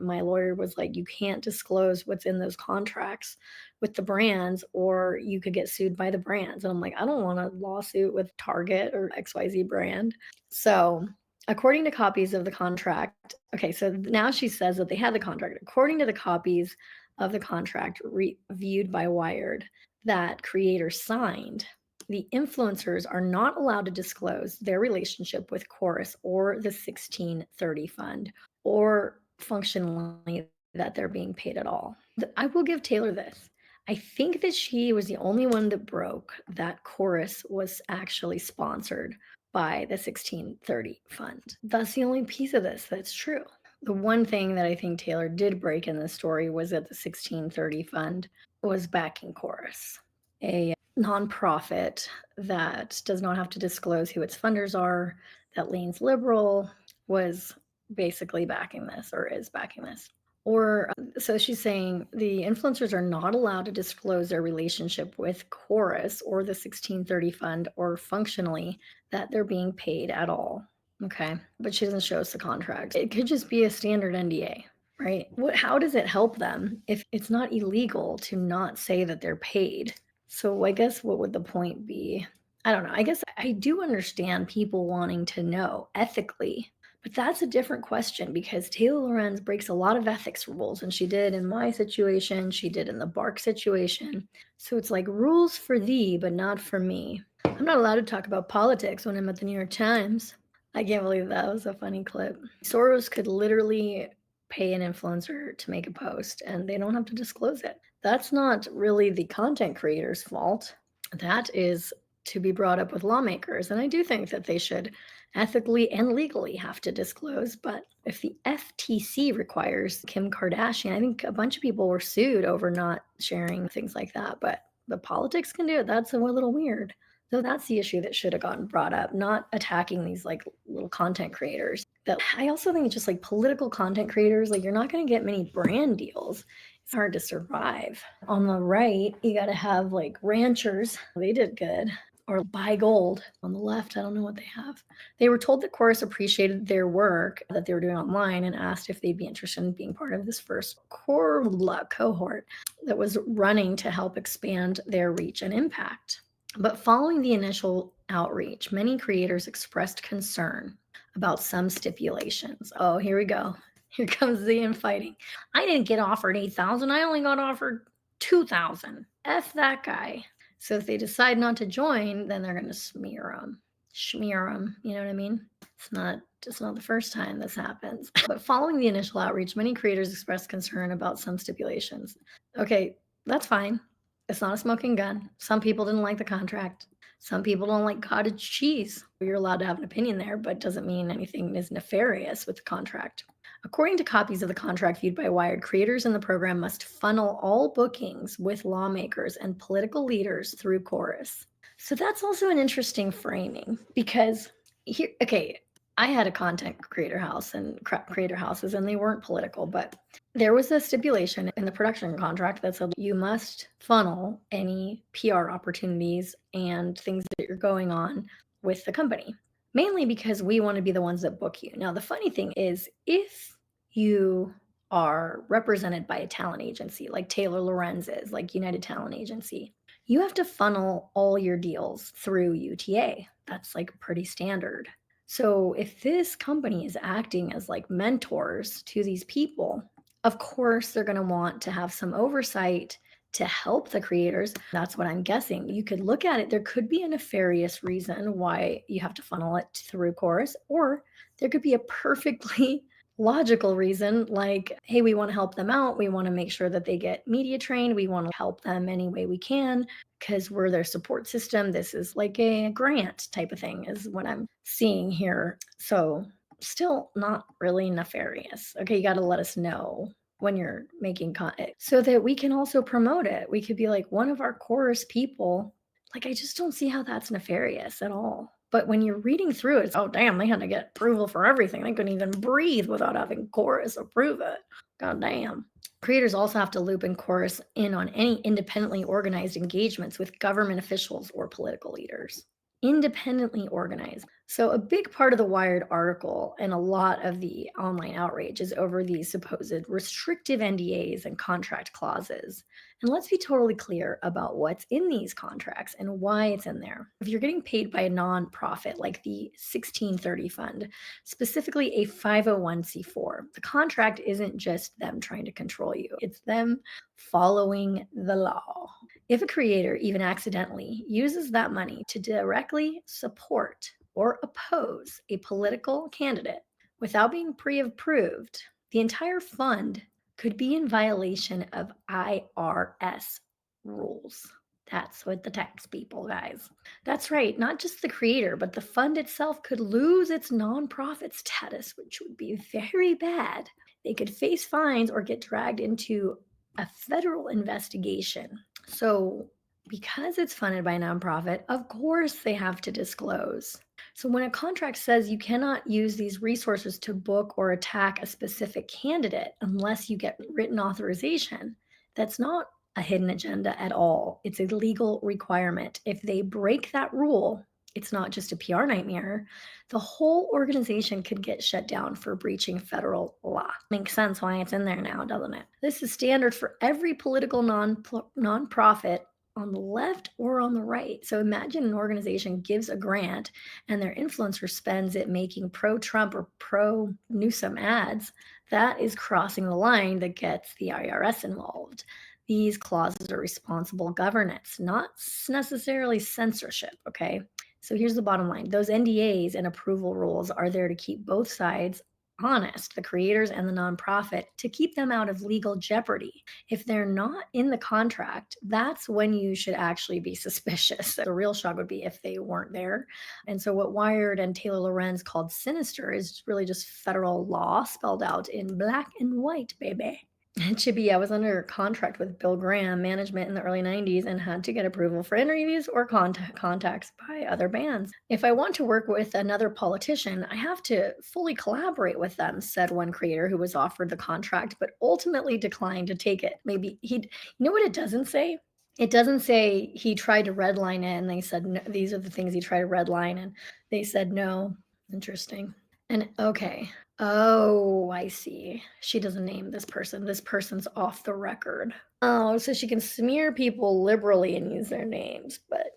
my lawyer was like, you can't disclose what's in those contracts with the brands, or you could get sued by the brands. And I'm like, I don't want a lawsuit with Target or XYZ brand. So according to copies of the contract, okay, so now she says that they had the contract. According to the copies of the contract reviewed by Wired that creators signed, the influencers are not allowed to disclose their relationship with Chorus or the 1630 fund, or functionally that they're being paid at all. I will give Taylor this. I think that she was the only one that broke that Chorus was actually sponsored by the 1630 fund. That's the only piece of this that's true. The one thing that I think Taylor did break in this story was that the 1630 fund was backing Chorus, a nonprofit that does not have to disclose who its funders are, that leans liberal, was basically backing this, or is backing this. Or so she's saying the influencers are not allowed to disclose their relationship with Chorus or the 1630 fund, or functionally that they're being paid at all. Okay, but she doesn't show us the contract. It could just be a standard NDA, right? How does it help them if it's not illegal to not say that they're paid? So I guess what would the point be? I don't know. I guess I do understand people wanting to know ethically, but that's a different question, because Taylor Lorenz breaks a lot of ethics rules, and she did in my situation, she did in the Bark situation. So it's like rules for thee, but not for me. I'm not allowed to talk about politics when I'm at the New York Times. I can't believe that was a funny clip. Soros could literally pay an influencer to make a post and they don't have to disclose it. That's not really the content creator's fault. That is to be brought up with lawmakers. And I do think that they should ethically and legally have to disclose. But if the FTC requires Kim Kardashian, I think a bunch of people were sued over not sharing things like that. But the politics can do it. That's a little weird. So that's the issue that should have gotten brought up, not attacking these like little content creators. That I also think it's just like political content creators, like you're not going to get many brand deals. It's hard to survive. On the right, you got to have like ranchers. They did good. Or buy gold. On the left, I don't know what they have. They were told that Chorus appreciated their work that they were doing online and asked if they'd be interested in being part of this first cohort that was running to help expand their reach and impact. But following the initial outreach, many creators expressed concern about some stipulations. Oh, here we go. Here comes the infighting. I didn't get offered 8,000. I only got offered 2,000. F that guy. So if they decide not to join, then they're going to smear them. You know what I mean? It's not the first time this happens. But following the initial outreach, many creators expressed concern about some stipulations. Okay, that's fine. It's not a smoking gun. Some people didn't like the contract. Some people don't like cottage cheese. You're allowed to have an opinion there, but it doesn't mean anything is nefarious with the contract. According to copies of the contract viewed by Wired, creators in the program must funnel all bookings with lawmakers and political leaders through Chorus. So that's also an interesting framing because here, okay, I had a content creator house and creator houses, and they weren't political, but there was a stipulation in the production contract that said you must funnel any PR opportunities and things that you're going on with the company, mainly because we want to be the ones that book you. Now, the funny thing is, if you are represented by a talent agency like Taylor Lorenz is, like United Talent Agency, you have to funnel all your deals through UTA. That's like pretty standard. So if this company is acting as like mentors to these people, of course, they're going to want to have some oversight to help the creators. That's what I'm guessing. You could look at it. There could be a nefarious reason why you have to funnel it through Chorus, or there could be a perfectly logical reason like, hey, we want to help them out. We want to make sure that they get media trained. We want to help them any way we can because we're their support system. This is like a grant type of thing is what I'm seeing here. So still not really nefarious. Okay, you got to let us know when you're making content so that we can also promote it. We could be like one of our Chorus people. Like, I just don't see how that's nefarious at all. But when you're reading through it, it's, oh, damn, they had to get approval for everything. They couldn't even breathe without having Chorus approve it. God damn. Creators also have to loop in Chorus in on any independently organized engagements with government officials or political leaders. Independently organized. So a big part of the Wired article and a lot of the online outrage is over these supposed restrictive NDAs and contract clauses. And let's be totally clear about what's in these contracts and why it's in there. If you're getting paid by a nonprofit like the 1630 Fund, specifically a 501c4, the contract isn't just them trying to control you. It's them following the law. If a creator even accidentally uses that money to directly support or oppose a political candidate without being pre-approved, the entire fund could be in violation of IRS rules. That's what the tax people, guys. That's right. Not just the creator, but the fund itself could lose its nonprofit status, which would be very bad. They could face fines or get dragged into a federal investigation. So because it's funded by a nonprofit, of course they have to disclose. So when a contract says you cannot use these resources to book or attack a specific candidate unless you get written authorization, that's not a hidden agenda at all. It's a legal requirement. If they break that rule, it's not just a PR nightmare. The whole organization could get shut down for breaching federal law. Makes sense why it's in there now, doesn't it? This is standard for every political nonprofit on the left or on the right. So imagine an organization gives a grant and their influencer spends it making pro-Trump or pro-Newsom ads. That is crossing the line that gets the IRS involved. These clauses are responsible governance, not necessarily censorship, okay? So here's the bottom line. Those NDAs and approval rules are there to keep both sides honest, the creators and the nonprofit, to keep them out of legal jeopardy. If they're not in the contract, that's when you should actually be suspicious. The real shock would be if they weren't there. And so what Wired and Taylor Lorenz called sinister is really just federal law spelled out in black and white, baby. It should be, I was under contract with Bill Graham management in the early 90s and had to get approval for interviews or contacts by other bands. If I want to work with another politician, I have to fully collaborate with them, said one creator who was offered the contract but ultimately declined to take it. Maybe you know what it doesn't say? It doesn't say he tried to redline it and they said, no, these are the things he tried to redline and they said no. Interesting. And okay. Oh, I see. She doesn't name this person. This person's off the record. Oh, so she can smear people liberally and use their names, but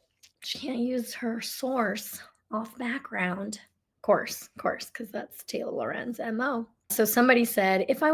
she can't use her source off background. Course, because that's Taylor Lorenz MO. So somebody said, if I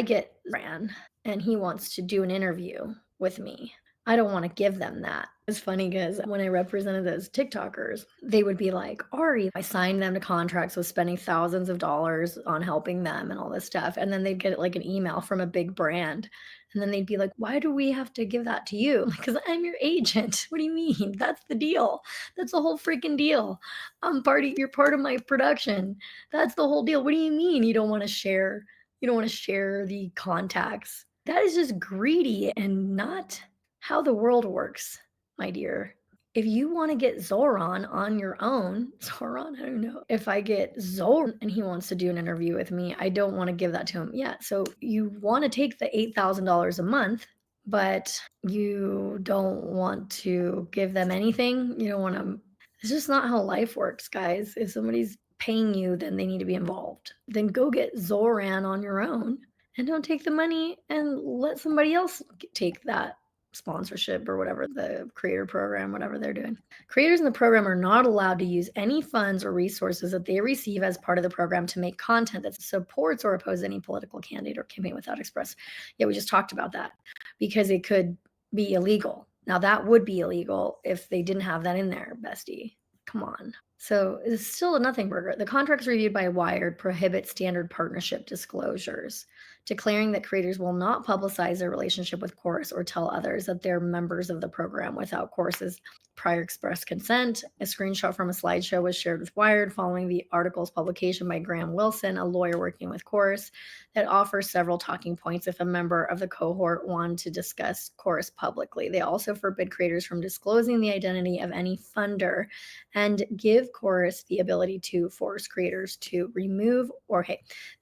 get Ran and he wants to do an interview with me, I don't want to give them that. It's funny because when I represented those TikTokers, they would be like, Ari, I signed them to contracts with spending thousands of dollars on helping them and all this stuff. And then they'd get like an email from a big brand. And then they'd be like, why do we have to give that to you? Because I'm your agent. What do you mean? That's the deal. That's the whole freaking deal. You're part of my production. That's the whole deal. What do you mean you don't want to share? You don't want to share the contacts. That is just greedy and not how the world works, my dear. If you want to get Zoran on your own, Zoran, I don't know. If I get Zoran and he wants to do an interview with me, I don't want to give that to him. Yeah, so you want to take the $8,000 a month, but you don't want to give them anything. You don't want to. It's just not how life works, guys. If somebody's paying you, then they need to be involved. Then go get Zoran on your own and don't take the money and let somebody else take that sponsorship or whatever, the creator program, whatever they're doing. Creators in the program are not allowed to use any funds or resources that they receive as part of the program to make content that supports or opposes any political candidate or campaign without express. Yeah, we just talked about that because it could be illegal. Now that would be illegal if they didn't have that in there, bestie. Come on. So it's still a nothing burger. The contracts reviewed by Wired prohibit standard partnership disclosures, declaring that creators will not publicize their relationship with Chorus or tell others that they're members of the program without Chorus's prior express consent. A screenshot from a slideshow was shared with Wired following the article's publication by Graham Wilson, a lawyer working with Chorus, that offers several talking points if a member of the cohort wanted to discuss Chorus publicly. They also forbid creators from disclosing the identity of any funder and give Chorus the ability to force creators to remove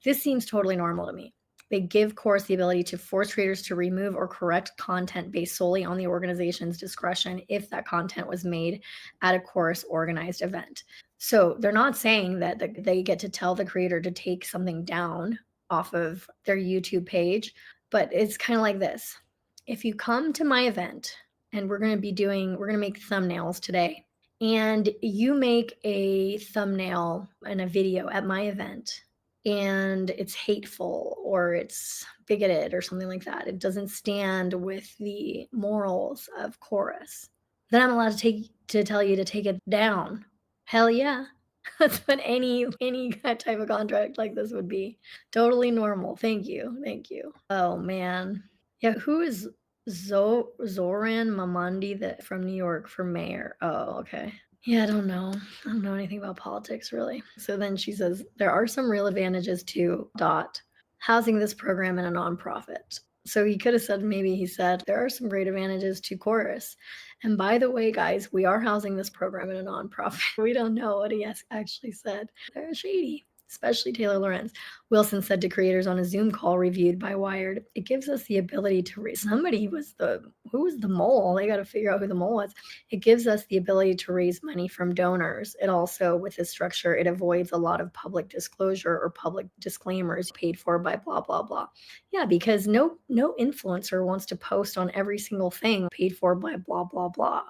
this seems totally normal to me. They give Chorus the ability to force creators to remove or correct content based solely on the organization's discretion if that content was made at a Chorus organized event. So they're not saying that they get to tell the creator to take something down off of their YouTube page, but it's kind of like this. If you come to my event and we're going to make thumbnails today, and you make a thumbnail and a video at my event, and it's hateful or it's bigoted or something like that, it doesn't stand with the morals of Chorus, then I'm allowed to tell you to take it down. Hell yeah. That's what any type of contract like this would be. Totally normal. Thank you. Oh man. Yeah, who is Zoran Mamandi from New York for mayor? Oh, okay. Yeah, I don't know anything about politics really. So then she says, there are some real advantages to housing this program in a nonprofit. So he could have said, there are some great advantages to Chorus. And by the way, guys, we are housing this program in a nonprofit. We don't know what he actually said. They're shady, especially Taylor Lorenz. Wilson said to creators on a Zoom call reviewed by Wired, it gives us the ability to who was the mole? They got to figure out who the mole was. It gives us the ability to raise money from donors. It also, with this structure, it avoids a lot of public disclosure or public disclaimers paid for by blah, blah, blah. Yeah, because no influencer wants to post on every single thing paid for by blah, blah, blah.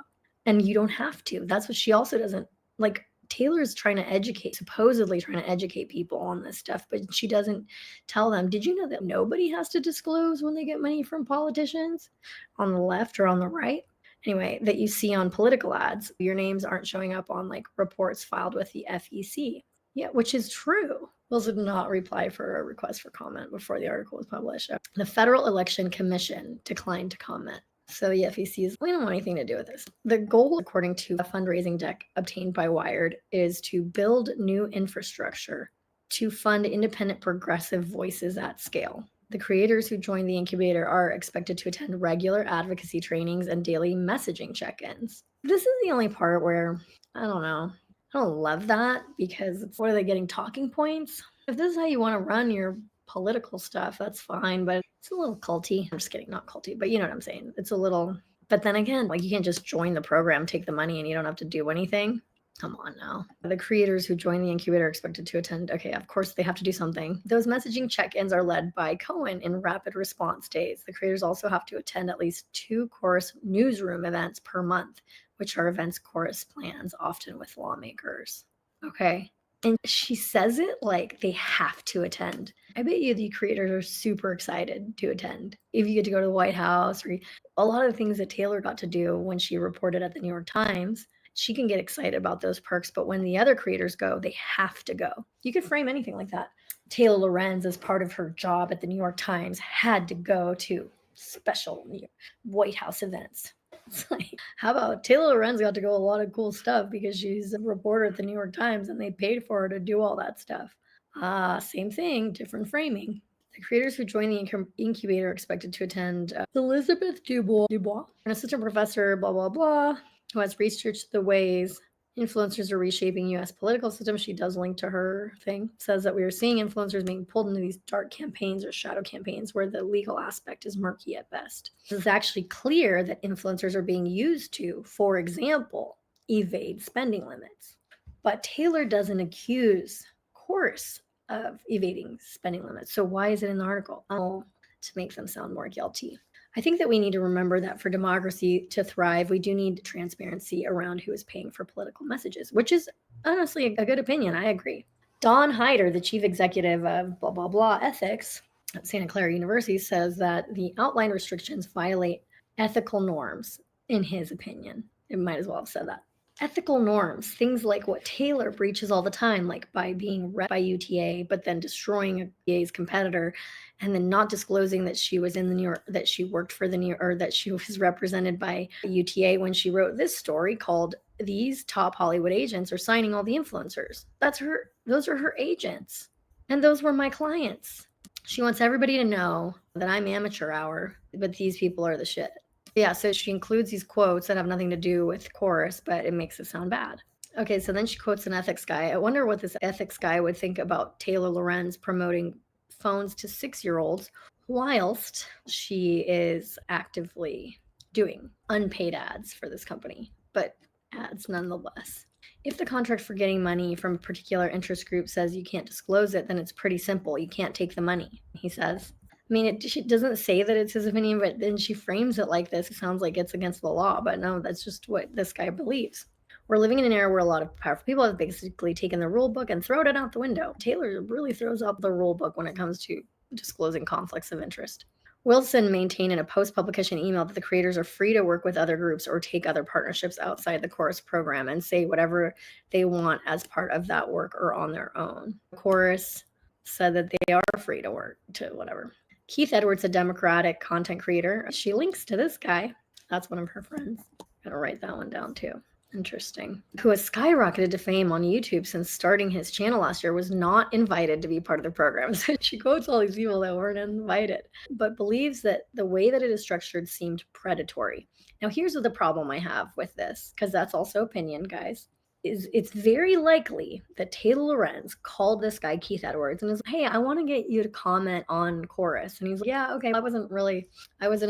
And you don't have to. That's what she also doesn't like. Taylor's supposedly trying to educate people on this stuff, but she doesn't tell them, did you know that nobody has to disclose when they get money from politicians on the left or on the right? Anyway, that you see on political ads, your names aren't showing up on like reports filed with the FEC. Yeah, which is true. Wilson did not reply for a request for comment before the article was published. The Federal Election Commission declined to comment. So the FEC we don't want anything to do with this. The goal, according to a fundraising deck obtained by Wired, is to build new infrastructure to fund independent progressive voices at scale. The creators who join the incubator are expected to attend regular advocacy trainings and daily messaging check-ins. This is the only part where, I don't know, I don't love that because what are they getting, talking points? If this is how you want to run your political stuff, that's fine, but it's a little culty. I'm just kidding, not culty, but you know what I'm saying. It's a little, but then again, like you can't just join the program, take the money, and you don't have to do anything. Come on now. The creators who join the incubator are expected to attend. Okay, of course they have to do something. Those messaging check-ins are led by Cohen in rapid response days. The creators also have to attend at least 2 Chorus newsroom events per month, which are events Chorus plans, often with lawmakers. Okay. And she says it like they have to attend. I bet you the creators are super excited to attend. If you get to go to the White House, or a lot of the things that Taylor got to do when she reported at the New York Times, she can get excited about those perks, but when the other creators go, they have to go. You could frame anything like that. Taylor Lorenz, as part of her job at the New York Times, had to go to special White House events. It's like, how about Taylor Lorenz got to go a lot of cool stuff because she's a reporter at the New York Times and they paid for her to do all that stuff. Same thing, different framing. The creators who join the incubator are expected to attend Elizabeth Dubois, an assistant professor, blah, blah, blah, who has researched the ways influencers are reshaping U.S. political system. She does link to her thing. Says that we are seeing influencers being pulled into these dark campaigns or shadow campaigns where the legal aspect is murky at best. It's actually clear that influencers are being used to, for example, evade spending limits. But Taylor doesn't accuse Chorus of evading spending limits. So why is it in the article? Oh, to make them sound more guilty. I think that we need to remember that for democracy to thrive, we do need transparency around who is paying for political messages, which is honestly a good opinion. I agree. Don Hyder, the chief executive of blah, blah, blah ethics at Santa Clara University, says that the outline restrictions violate ethical norms, in his opinion. It might as well have said that. Ethical norms, things like what Taylor breaches all the time, like by being read by UTA, but then destroying UTA's competitor, and then not disclosing that she was in the New York, that she worked for the New York, or that she was represented by UTA when she wrote this story called "These Top Hollywood Agents Are Signing All the Influencers." That's her. Those are her agents, and those were my clients. She wants everybody to know that I'm amateur hour, but these people are the shit. Yeah, so she includes these quotes that have nothing to do with Chorus, but it makes it sound bad. Okay, so then she quotes an ethics guy. I wonder what this ethics guy would think about Taylor Lorenz promoting phones to 6-year-olds whilst she is actively doing unpaid ads for this company, but ads nonetheless. If the contract for getting money from a particular interest group says you can't disclose it, then it's pretty simple. You can't take the money, he says. I mean, she doesn't say that it's his opinion, but then she frames it like this. It sounds like it's against the law, but no, that's just what this guy believes. We're living in an era where a lot of powerful people have basically taken the rule book and thrown it out the window. Taylor really throws out the rule book when it comes to disclosing conflicts of interest. Wilson maintained in a post-publication email that the creators are free to work with other groups or take other partnerships outside the Chorus program and say whatever they want as part of that work or on their own. Chorus said that they are free to work to whatever. Keith Edwards, a Democratic content creator. She links to this guy. That's one of her friends. I'm going to write that one down too. Interesting. Who has skyrocketed to fame on YouTube since starting his channel last year, was not invited to be part of the program. So she quotes all these people that weren't invited, but believes that the way that it is structured seemed predatory. Now, here's the problem I have with this, because that's also opinion, guys. It's very likely that Taylor Lorenz called this guy Keith Edwards and is like, hey, I want to get you to comment on Chorus. And he's like, yeah, okay, I wasn't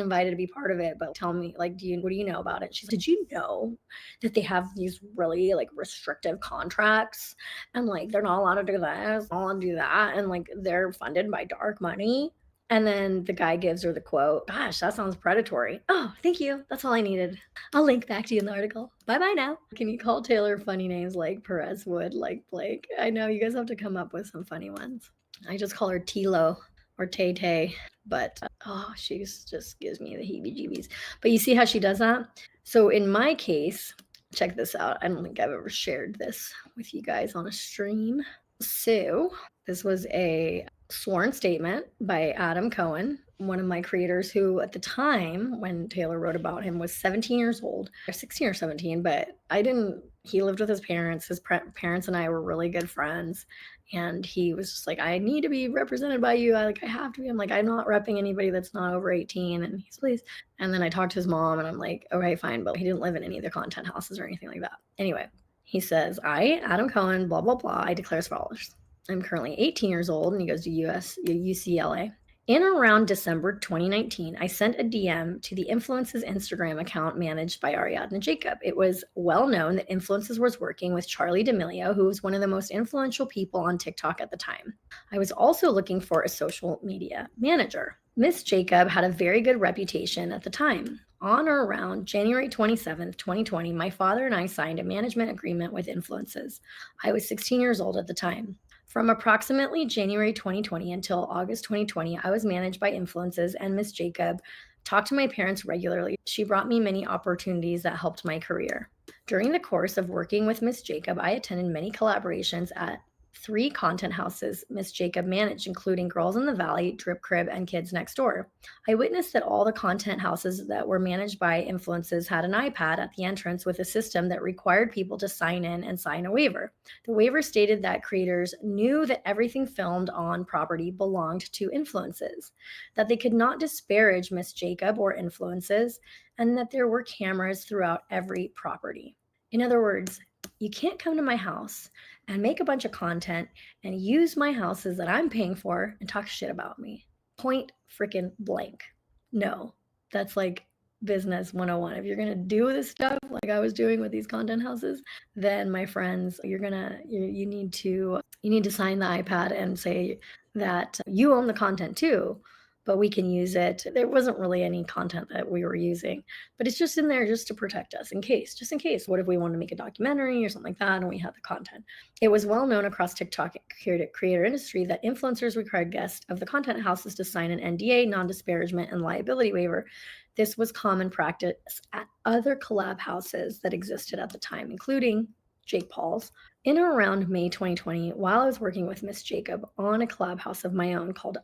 invited to be part of it, but tell me, like, what do you know about it? She's like, did you know that they have these really like restrictive contracts and like they're not allowed to do this, not allowed to do that, and like they're funded by dark money? And then the guy gives her the quote, gosh, that sounds predatory. Oh, thank you. That's all I needed. I'll link back to you in the article. Bye-bye now. Can you call Taylor funny names like Perez would, like Blake? I know you guys have to come up with some funny ones. I just call her Tilo or Tay-Tay, but she just gives me the heebie-jeebies. But you see how she does that? So in my case, check this out. I don't think I've ever shared this with you guys on a stream. So this was a sworn statement by Adam Cohen, one of my creators, who at the time when Taylor wrote about him was 17 years old, or 16 or 17, but he lived with his parents. His parents and I were really good friends. And he was just like, I need to be represented by you. I have to be. I'm like, I'm not repping anybody that's not over 18. And he's, please. And then I talked to his mom and I'm like, okay, fine. But he didn't live in any of the content houses or anything like that. Anyway, he says, I, Adam Cohen, blah, blah, blah. I declare as follows. I'm currently 18 years old, and he goes to UCLA. In around December 2019, I sent a DM to the Influences Instagram account managed by Ariadne Jacob. It was well known that Influences was working with Charli D'Amelio, who was one of the most influential people on TikTok at the time. I was also looking for a social media manager. Miss Jacob had a very good reputation at the time. On or around January 27th, 2020, my father and I signed a management agreement with Influences. I was 16 years old at the time. From approximately January 2020 until August 2020, I was managed by Influences, and Miss Jacob talked to my parents regularly. She brought me many opportunities that helped my career. During the course of working with Miss Jacob, I attended many collaborations at 3 content houses Miss Jacob managed, including Girls in the Valley, Drip Crib, and Kids Next Door. I witnessed that all the content houses that were managed by Influences had an iPad at the entrance with a system that required people to sign in and sign a waiver. The waiver stated that creators knew that everything filmed on property belonged to Influences, that they could not disparage Miss Jacob or Influences, and that there were cameras throughout every property. In other words, you can't come to my house and make a bunch of content and use my houses that I'm paying for and talk shit about me. Point freaking blank. No, that's like business 101. If you're going to do this stuff like I was doing with these content houses, then my friends, you need to sign the iPad and say that you own the content too, but we can use it. There wasn't really any content that we were using, but it's just in there just to protect us just in case. What if we want to make a documentary or something like that and we have the content? It was well known across TikTok creator industry that influencers required guests of the content houses to sign an NDA, non-disparagement, and liability waiver. This was common practice at other collab houses that existed at the time, including Jake Paul's. In or around May 2020, while I was working with Miss Jacob on a collab house of my own called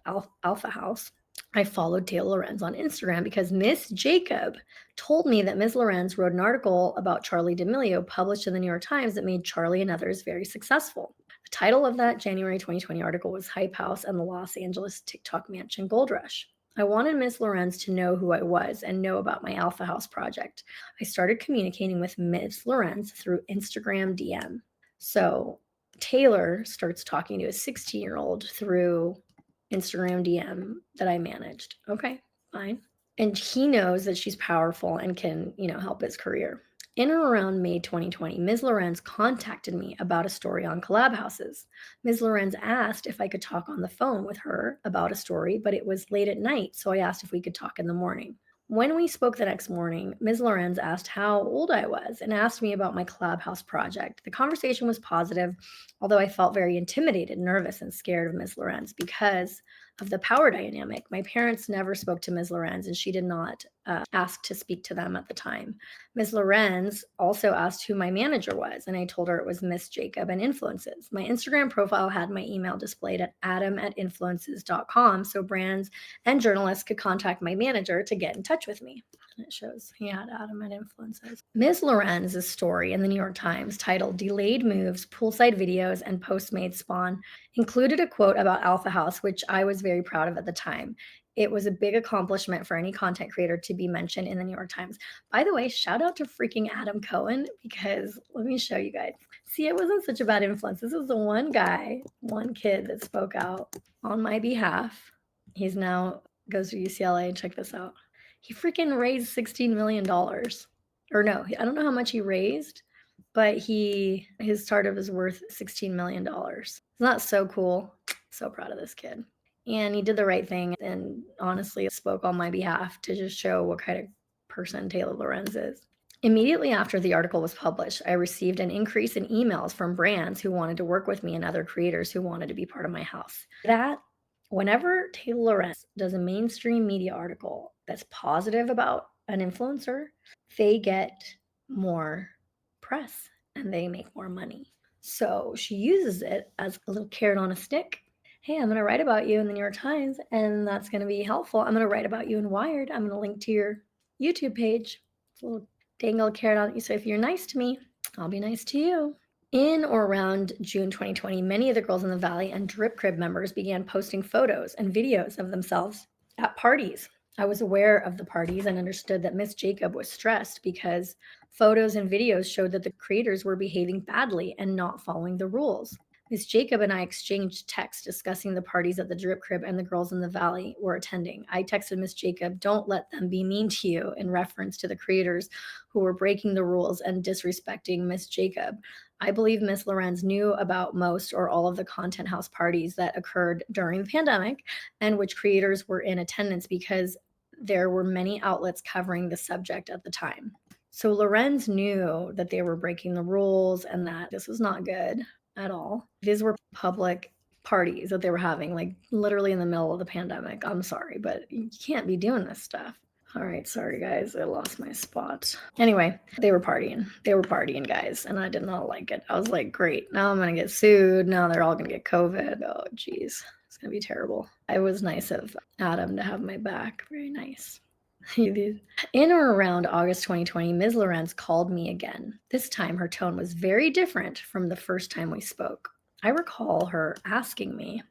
Alpha House, I followed Taylor Lorenz on Instagram because Miss Jacob told me that Ms. Lorenz wrote an article about Charli D'Amelio published in the New York Times that made Charli and others very successful. The title of that January 2020 article was Hype House and the Los Angeles TikTok Mansion Gold Rush. I wanted Ms. Lorenz to know who I was and know about my Alpha House project. I started communicating with Ms. Lorenz through Instagram DM. So Taylor starts talking to a 16-year-old through Instagram DM that I managed. Okay, fine. And he knows that she's powerful and can, help his career. In or around May 2020, Ms. Lorenz contacted me about a story on collab houses. Ms. Lorenz asked if I could talk on the phone with her about a story, but it was late at night, so I asked if we could talk in the morning. When we spoke the next morning, Ms. Lorenz asked how old I was and asked me about my collab house project. The conversation was positive, although I felt very intimidated, nervous, and scared of Ms. Lorenz because of the power dynamic. My parents never spoke to Ms. Lorenz, and she did not ask to speak to them at the time. Ms. Lorenz also asked who my manager was, and I told her it was Miss Jacob and Influences. My Instagram profile had my email displayed at adam@influences.com, so brands and journalists could contact my manager to get in touch with me. And it shows he had Adam at Influences. Ms. Lorenz's story in the New York Times titled Delayed Moves, Poolside Videos, and Postmates Spawn included a quote about Alpha House, which I was very proud of at the time. It was a big accomplishment for any content creator to be mentioned in the New York Times. By the way, shout out to freaking Adam Cohen, because let me show you guys. See, it wasn't such a bad influence. This was the one kid that spoke out on my behalf. He's now goes to UCLA, and check this out. He freaking raised $16 million. Or no, I don't know how much he raised, but his startup is worth $16 million. Isn't that so cool? So proud of this kid. And he did the right thing and honestly spoke on my behalf to just show what kind of person Taylor Lorenz is. Immediately after the article was published, I received an increase in emails from brands who wanted to work with me and other creators who wanted to be part of my house. That whenever Taylor Lorenz does a mainstream media article that's positive about an influencer, they get more press and they make more money. So she uses it as a little carrot on a stick. Hey, I'm going to write about you in the New York Times, and that's going to be helpful. I'm going to write about you in Wired. I'm going to link to your YouTube page. It's a little dangle carrot on you. So if you're nice to me, I'll be nice to you. In or around June 2020, many of the girls in the Valley and Drip Crib members began posting photos and videos of themselves at parties. I was aware of the parties and understood that Miss Jacob was stressed because photos and videos showed that the creators were behaving badly and not following the rules. Miss Jacob and I exchanged texts discussing the parties at the Drip Crib and the girls in the Valley were attending. I texted Miss Jacob, "Don't let them be mean to you," in reference to the creators who were breaking the rules and disrespecting Miss Jacob. I believe Miss Lorenz knew about most or all of the content house parties that occurred during the pandemic and which creators were in attendance because there were many outlets covering the subject at the time. So Lorenz knew that they were breaking the rules and that this was not good at all. These were public parties that they were having, like literally in the middle of the pandemic. I'm sorry, but you can't be doing this stuff. All right, sorry guys, I lost my spot. Anyway, they were partying. They were partying, guys, and I did not like it. I was like, great, now I'm gonna get sued. Now they're all gonna get COVID. Oh, geez, it's gonna be terrible. It was nice of Adam to have my back. Very nice. In or around August 2020, Ms. Lorenz called me again. This time, her tone was very different from the first time we spoke. I recall her asking me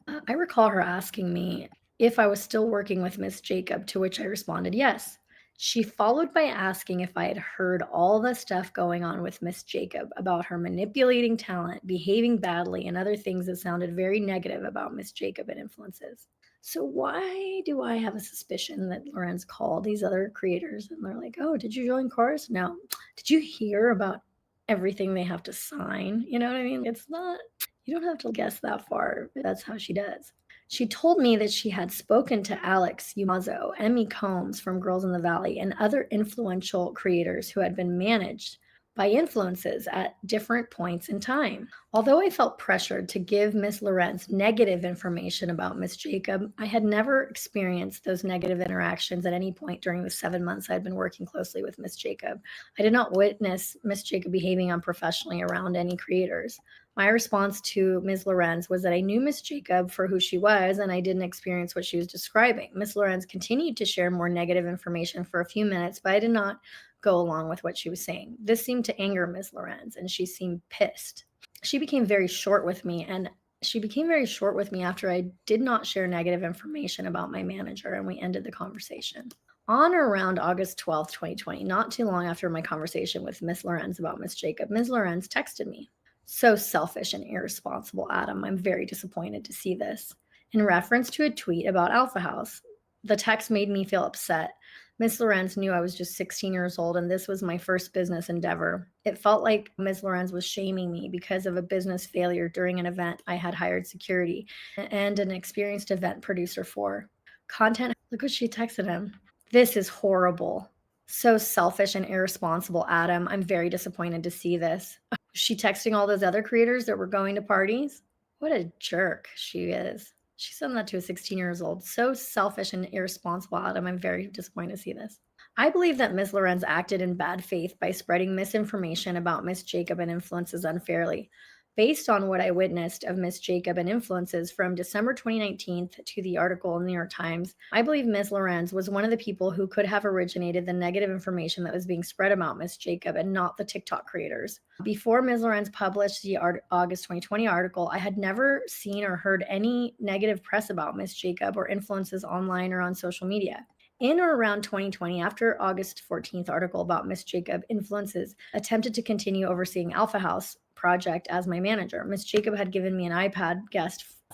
if I was still working with Miss Jacob, to which I responded yes. She followed by asking if I had heard all the stuff going on with Miss Jacob about her manipulating talent, behaving badly, and other things that sounded very negative about Miss Jacob and influences. So why do I have a suspicion that Lorenz called these other creators and they're like, "Oh, did you join Chorus? No. Did you hear about everything they have to sign?" You know what I mean? It's not, you don't have to guess that far, but that's how she does. She told me that she had spoken to Alex Umazo, Emmy Combs from Girls in the Valley, and other influential creators who had been managed by influences at different points in time. Although I felt pressured to give Miss Lorenz negative information about Miss Jacob, I had never experienced those negative interactions at any point during the 7 months I had been working closely with Miss Jacob. I did not witness Miss Jacob behaving unprofessionally around any creators. My response to Ms. Lorenz was that I knew Miss Jacob for who she was and I didn't experience what she was describing. Ms. Lorenz continued to share more negative information for a few minutes, but I did not go along with what she was saying. This seemed to anger Ms. Lorenz and she seemed pissed. She became very short with me after I did not share negative information about my manager and we ended the conversation. On or around August 12th, 2020, not too long after my conversation with Ms. Lorenz about Miss Jacob, Ms. Lorenz texted me. "So selfish and irresponsible, Adam. I'm very disappointed to see this." In reference to a tweet about Alpha House. The text made me feel upset. Ms. Lorenz knew I was just 16 years old and this was my first business endeavor. It felt like Ms. Lorenz was shaming me because of a business failure during an event I had hired security and an experienced event producer for. Look what she texted him. "This is horrible. So selfish and irresponsible, Adam. I'm very disappointed to see this." She texting all those other creators that were going to parties? What a jerk she is. She sent that to a 16 years old. "So selfish and irresponsible, Adam. I'm very disappointed to see this." I believe that Ms. Lorenz acted in bad faith by spreading misinformation about Miss Jacob and influences unfairly. Based on what I witnessed of Miss Jacob and influences from December 2019 to the article in the New York Times, I believe Ms. Lorenz was one of the people who could have originated the negative information that was being spread about Miss Jacob and not the TikTok creators. Before Ms. Lorenz published the August 2020 article, I had never seen or heard any negative press about Miss Jacob or influences online or on social media. In or around 2020, after August 14th article about Miss Jacob, influences attempted to continue overseeing Alpha House project as my manager. Miss Jacob had given me an iPad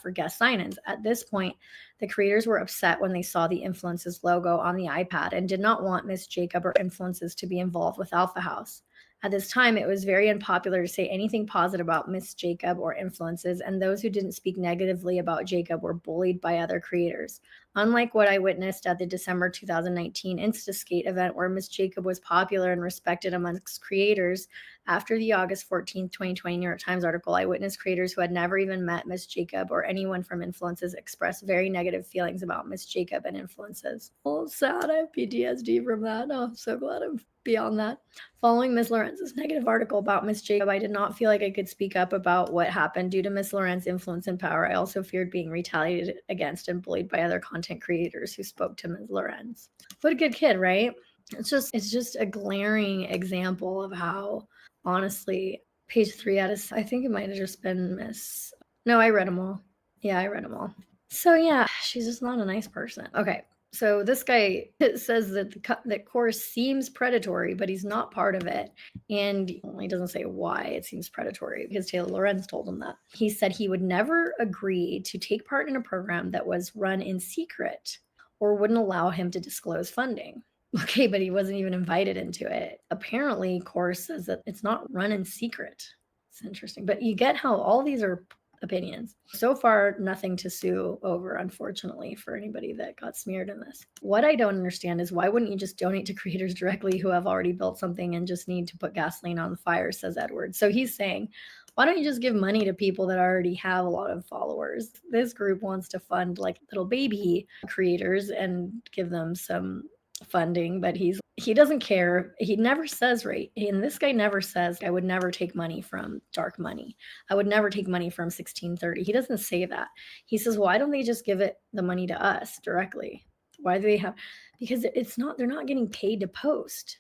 for guest sign-ins. At this point, the creators were upset when they saw the influences logo on the iPad and did not want Miss Jacob or influences to be involved with Alpha House. At this time, it was very unpopular to say anything positive about Miss Jacob or influences, and those who didn't speak negatively about Jacob were bullied by other creators. Unlike what I witnessed at the December 2019 Instaskate event, where Miss Jacob was popular and respected amongst creators, after the August 14th, 2020 New York Times article, I witnessed creators who had never even met Miss Jacob or anyone from influences express very negative feelings about Miss Jacob and influences. Oh, sad. I have PTSD from that. Oh, I'm so glad I'm beyond that. Following Ms. Lorenz's negative article about Miss Jacob, I did not feel like I could speak up about what happened due to Ms. Lorenz's influence and power. I also feared being retaliated against and bullied by other content creators who spoke to Ms. Lorenz. What a good kid, right? It's just a glaring example of how Honestly, page 3 out of, I think it might have just been Miss. No, I read them all. Yeah, I read them all. So yeah, she's just not a nice person. Okay. So this guy says that that course seems predatory, but he's not part of it. And he doesn't say why it seems predatory, because Taylor Lorenz told him that. He said he would never agree to take part in a program that was run in secret or wouldn't allow him to disclose funding. Okay, but he wasn't even invited into it. Apparently, course says that it's not run in secret. It's interesting, but you get how all these are opinions. So far, nothing to sue over, unfortunately, for anybody that got smeared in this. What I don't understand is, why wouldn't you just donate to creators directly who have already built something and just need to put gasoline on the fire, says Edward. So he's saying, why don't you just give money to people that already have a lot of followers? This group wants to fund like little baby creators and give them some funding, but he doesn't care. He never says, right, and this guy never says, I would never take money from dark money. I would never take money from 1630. He doesn't say that. He says, why don't they just give it the money to us directly? Why do they have, because it's not, they're not getting paid to post.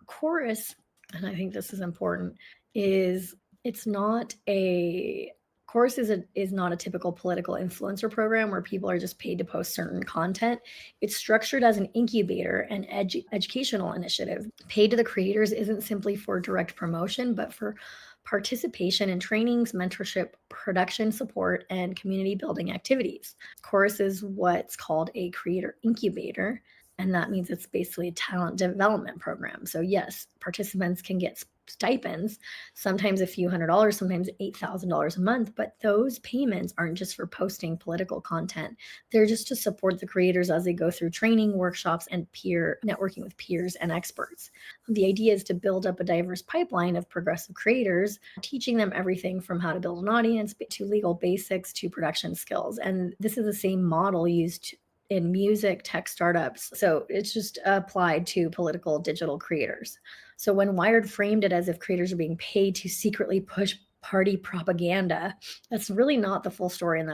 Chorus, and I think this is important, is it's not a Course is not a typical political influencer program where people are just paid to post certain content. It's structured as an incubator and educational initiative. Paid to the creators isn't simply for direct promotion, but for participation in trainings, mentorship, production support, and community building activities. Course is what's called a creator incubator, and that means it's basically a talent development program. So yes, participants can get stipends, sometimes a few $100s, sometimes $8,000 a month, but those payments aren't just for posting political content. They're just to support the creators as they go through training, workshops, and peer networking with peers and experts. The idea is to build up a diverse pipeline of progressive creators, teaching them everything from how to build an audience to legal basics to production skills. And this is the same model used in music tech startups. So it's just applied to political digital creators. So when Wired framed it as if creators are being paid to secretly push party propaganda, that's really not the full story, and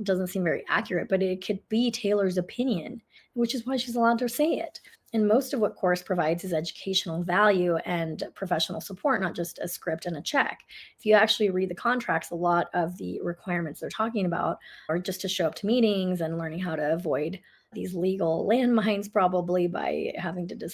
doesn't seem very accurate, but it could be Taylor's opinion, which is why she's allowed to say it. And most of what Course provides is educational value and professional support, not just a script and a check. If you actually read the contracts, a lot of the requirements they're talking about are just to show up to meetings and learning how to avoid these legal landmines, probably by having to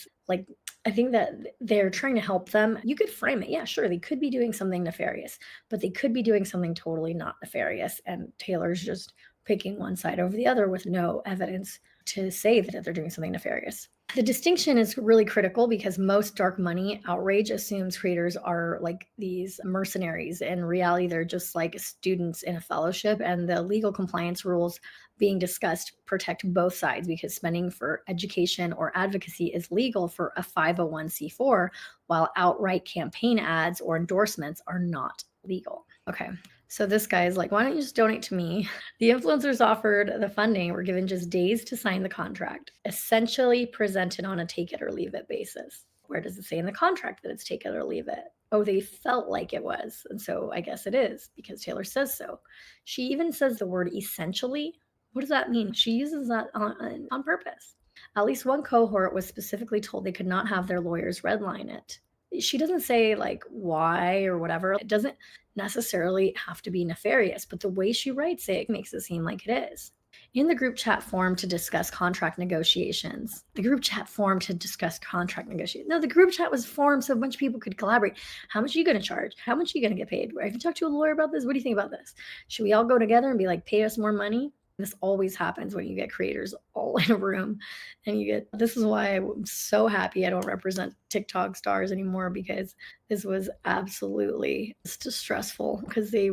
I think that they're trying to help them. You could frame it. Yeah, sure. They could be doing something nefarious, but they could be doing something totally not nefarious. And Taylor's just picking one side over the other with no evidence to say that they're doing something nefarious. The distinction is really critical because most dark money outrage assumes creators are like these mercenaries. In reality, they're just like students in a fellowship, and the legal compliance rules being discussed protect both sides, because spending for education or advocacy is legal for a 501c4, while outright campaign ads or endorsements are not legal. Okay. So this guy is like, why don't you just donate to me? The influencers offered the funding were given just days to sign the contract, essentially presented on a take it or leave it basis. Where does it say in the contract that it's take it or leave it? Oh, they felt like it was. And so I guess it is, because Taylor says so. She even says the word essentially. What does that mean? She uses that on purpose. At least one cohort was specifically told they could not have their lawyers redline it. She doesn't say like why or whatever. It doesn't necessarily have to be nefarious, but the way she writes it makes it seem like it is. In the group chat forum to discuss contract negotiations. The group chat forum to discuss contract negotiations. No, the group chat was formed so a bunch of people could collaborate. How much are you going to charge? How much are you going to get paid? Have you talked to a lawyer about this? What do you think about this? Should we all go together and be like, pay us more money? This always happens when you get creators all in a room, and this is why I'm so happy I don't represent TikTok stars anymore, because this was absolutely just stressful, because they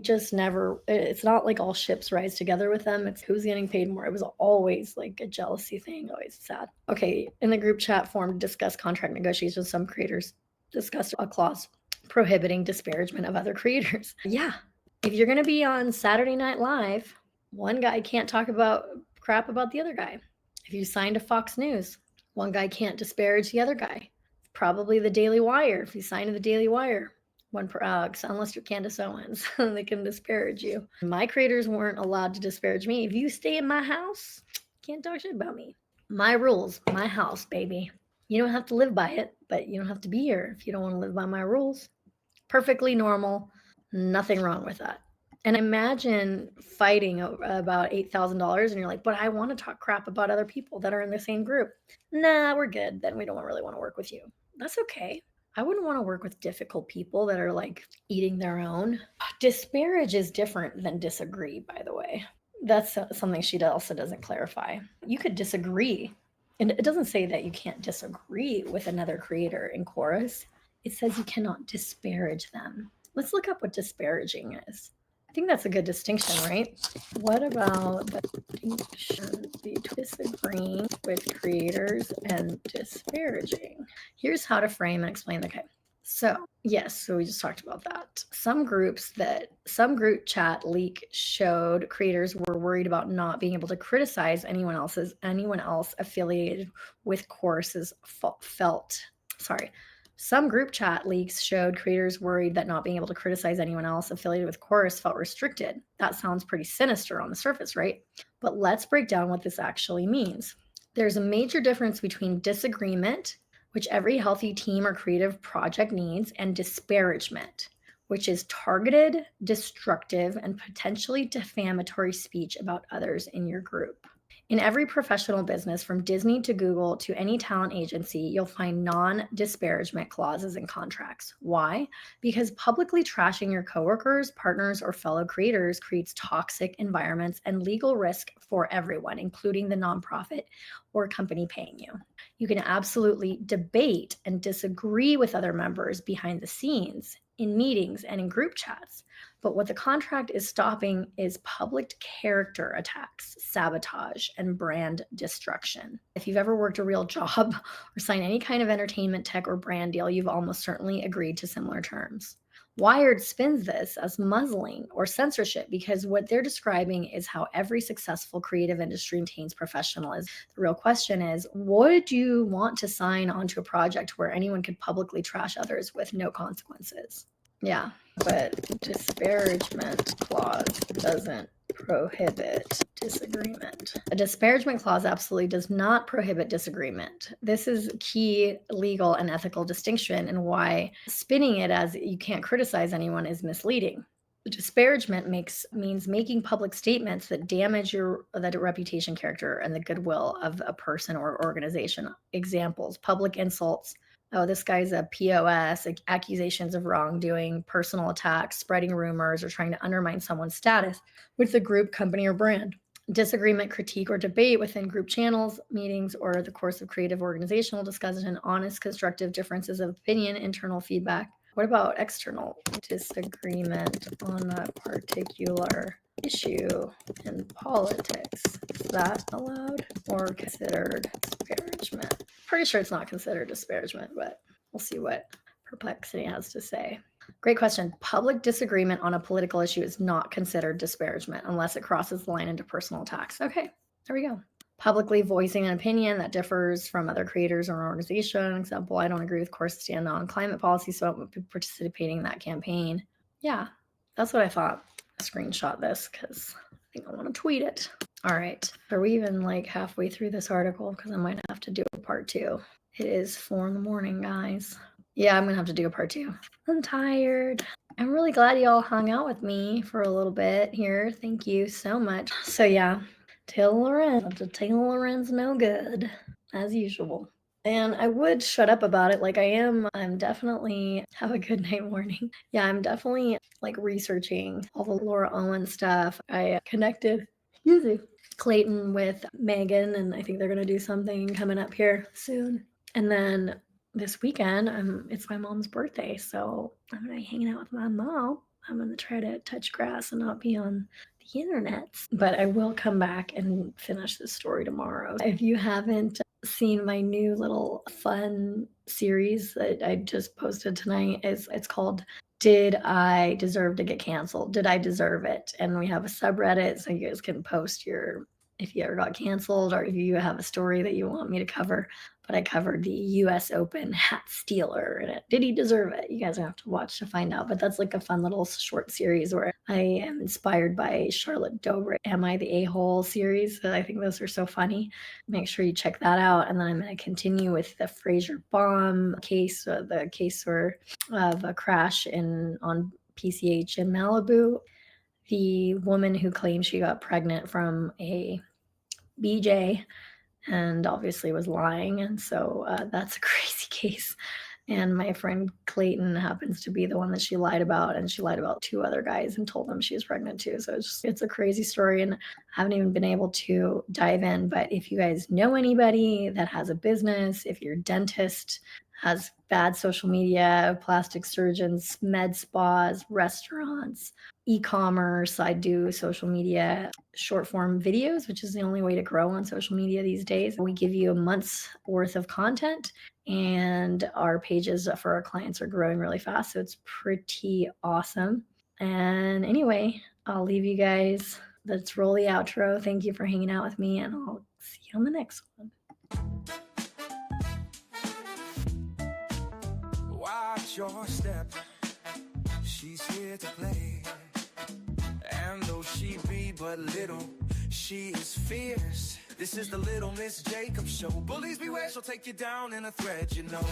just never, it's not like all ships rise together with them. It's who's getting paid more. It was always like a jealousy thing, always sad. Okay. In the group chat forum to discuss contract negotiations, some creators discussed a clause prohibiting disparagement of other creators. Yeah. If you're going to be on Saturday Night Live, one guy can't talk about crap about the other guy. If you sign to Fox News, one guy can't disparage the other guy. Probably the Daily Wire. If you sign to the Daily Wire, unless you're Candace Owens, they can disparage you. My creators weren't allowed to disparage me. If you stay in my house, can't talk shit about me. My rules, my house, baby. You don't have to live by it, but you don't have to be here if you don't want to live by my rules. Perfectly normal. Nothing wrong with that. And imagine fighting about $8,000 and you're like, but I want to talk crap about other people that are in the same group. Nah, we're good. Then we don't really want to work with you. That's okay. I wouldn't want to work with difficult people that are like eating their own. Disparage is different than disagree, by the way. That's something she also doesn't clarify. You could disagree. And it doesn't say that you can't disagree with another creator in chorus. It says you cannot disparage them. Let's look up what disparaging is. I think that's a good distinction, right? What about the distinction between disagreeing with creators and disparaging? Here's how to frame and explain the case. So yes, so we just talked about that. Some group chat leak showed creators were worried about not being able to criticize anyone else affiliated with courses Some group chat leaks showed creators worried that not being able to criticize anyone else affiliated with Chorus felt restricted. That sounds pretty sinister on the surface, right? But let's break down what this actually means. There's a major difference between disagreement, which every healthy team or creative project needs, and disparagement, which is targeted, destructive, and potentially defamatory speech about others in your group. In every professional business, from Disney to Google to any talent agency, you'll find non-disparagement clauses in contracts. Why? Because publicly trashing your coworkers, partners, or fellow creators creates toxic environments and legal risk for everyone, including the nonprofit or company paying you. You can absolutely debate and disagree with other members behind the scenes, in meetings and in group chats. But what the contract is stopping is public character attacks, sabotage, and brand destruction. If you've ever worked a real job or signed any kind of entertainment tech or brand deal, you've almost certainly agreed to similar terms. Wired spins this as muzzling or censorship because what they're describing is how every successful creative industry maintains professionalism. The real question is, would you want to sign onto a project where anyone could publicly trash others with no consequences? Yeah, but disparagement clause doesn't prohibit disagreement. A disparagement clause absolutely does not prohibit disagreement. This is key legal and ethical distinction and why spinning it as you can't criticize anyone is misleading. Disparagement means making public statements that damage the reputation, character, and the goodwill of a person or organization. Examples: public insults. Oh, this guy's a POS, accusations of wrongdoing, personal attacks, spreading rumors, or trying to undermine someone's status with the group, company, or brand. Disagreement, critique, or debate within group channels, meetings, or the course of creative organizational discussion, honest, constructive differences of opinion, internal feedback. What about external disagreement on a particular issue in politics? Is that allowed or considered disparagement? Pretty sure it's not considered disparagement, but we'll see what Perplexity has to say. Great question. Public disagreement on a political issue is not considered disparagement unless it crosses the line into personal attacks. Okay, there we go. Publicly voicing an opinion that differs from other creators or an organization. Example, I don't agree with Course stand on climate policy, so I won't be participating in that campaign. Yeah, that's what I thought. I screenshot this because I think I want to tweet it. All right, are we even like halfway through this article? Because I might have to do a part 2. It is 4 a.m, guys. Yeah, I'm gonna have to do a part 2. I'm tired. I'm really glad y'all hung out with me for a little bit here. Thank you so much. So yeah, tell Lorenz no good, as usual. And I would shut up about it like I am. I'm definitely, have a good night warning. Yeah, I'm definitely like researching all the Laura Owen stuff. I connected, Clayton with Megan, and I think they're gonna do something coming up here soon. And then this weekend, it's my mom's birthday, so I'm gonna be hanging out with my mom. I'm gonna try to touch grass and not be on the internet. But I will come back and finish this story tomorrow. If you haven't seen my new little fun series that I just posted tonight, it's called Did I Deserve to Get Canceled? Did I Deserve It? And we have a subreddit, so you guys can post your if you ever got canceled or if you have a story that you want me to cover. But I covered the US Open hat stealer and did he deserve it? You guys have to watch to find out. But that's like a fun little short series where I am inspired by Charlotte Dobre, Am I the A-Hole series. I think those are so funny. Make sure you check that out. And then I'm going to continue with the Fraser bomb case, the case of a crash on PCH in Malibu. The woman who claimed she got pregnant from a BJ and obviously was lying. And so that's a crazy case. And my friend Clayton happens to be the one that she lied about. And she lied about 2 other guys and told them she was pregnant too. So it's a crazy story. And I haven't even been able to dive in. But if you guys know anybody that has a business, if your dentist has bad social media, plastic surgeons, med spas, restaurants, e-commerce. I do social media short form videos, which is the only way to grow on social media these days. We give you a month's worth of content and our pages for our clients are growing really fast. So it's pretty awesome. And anyway, I'll leave you guys. Let's roll the outro. Thank you for hanging out with me and I'll see you on the next one. Watch your step, she's here to play. And though she be but little, she is fierce. This is the Little Miss Jacob show. Bullies beware, she'll take you down in a thread, you know.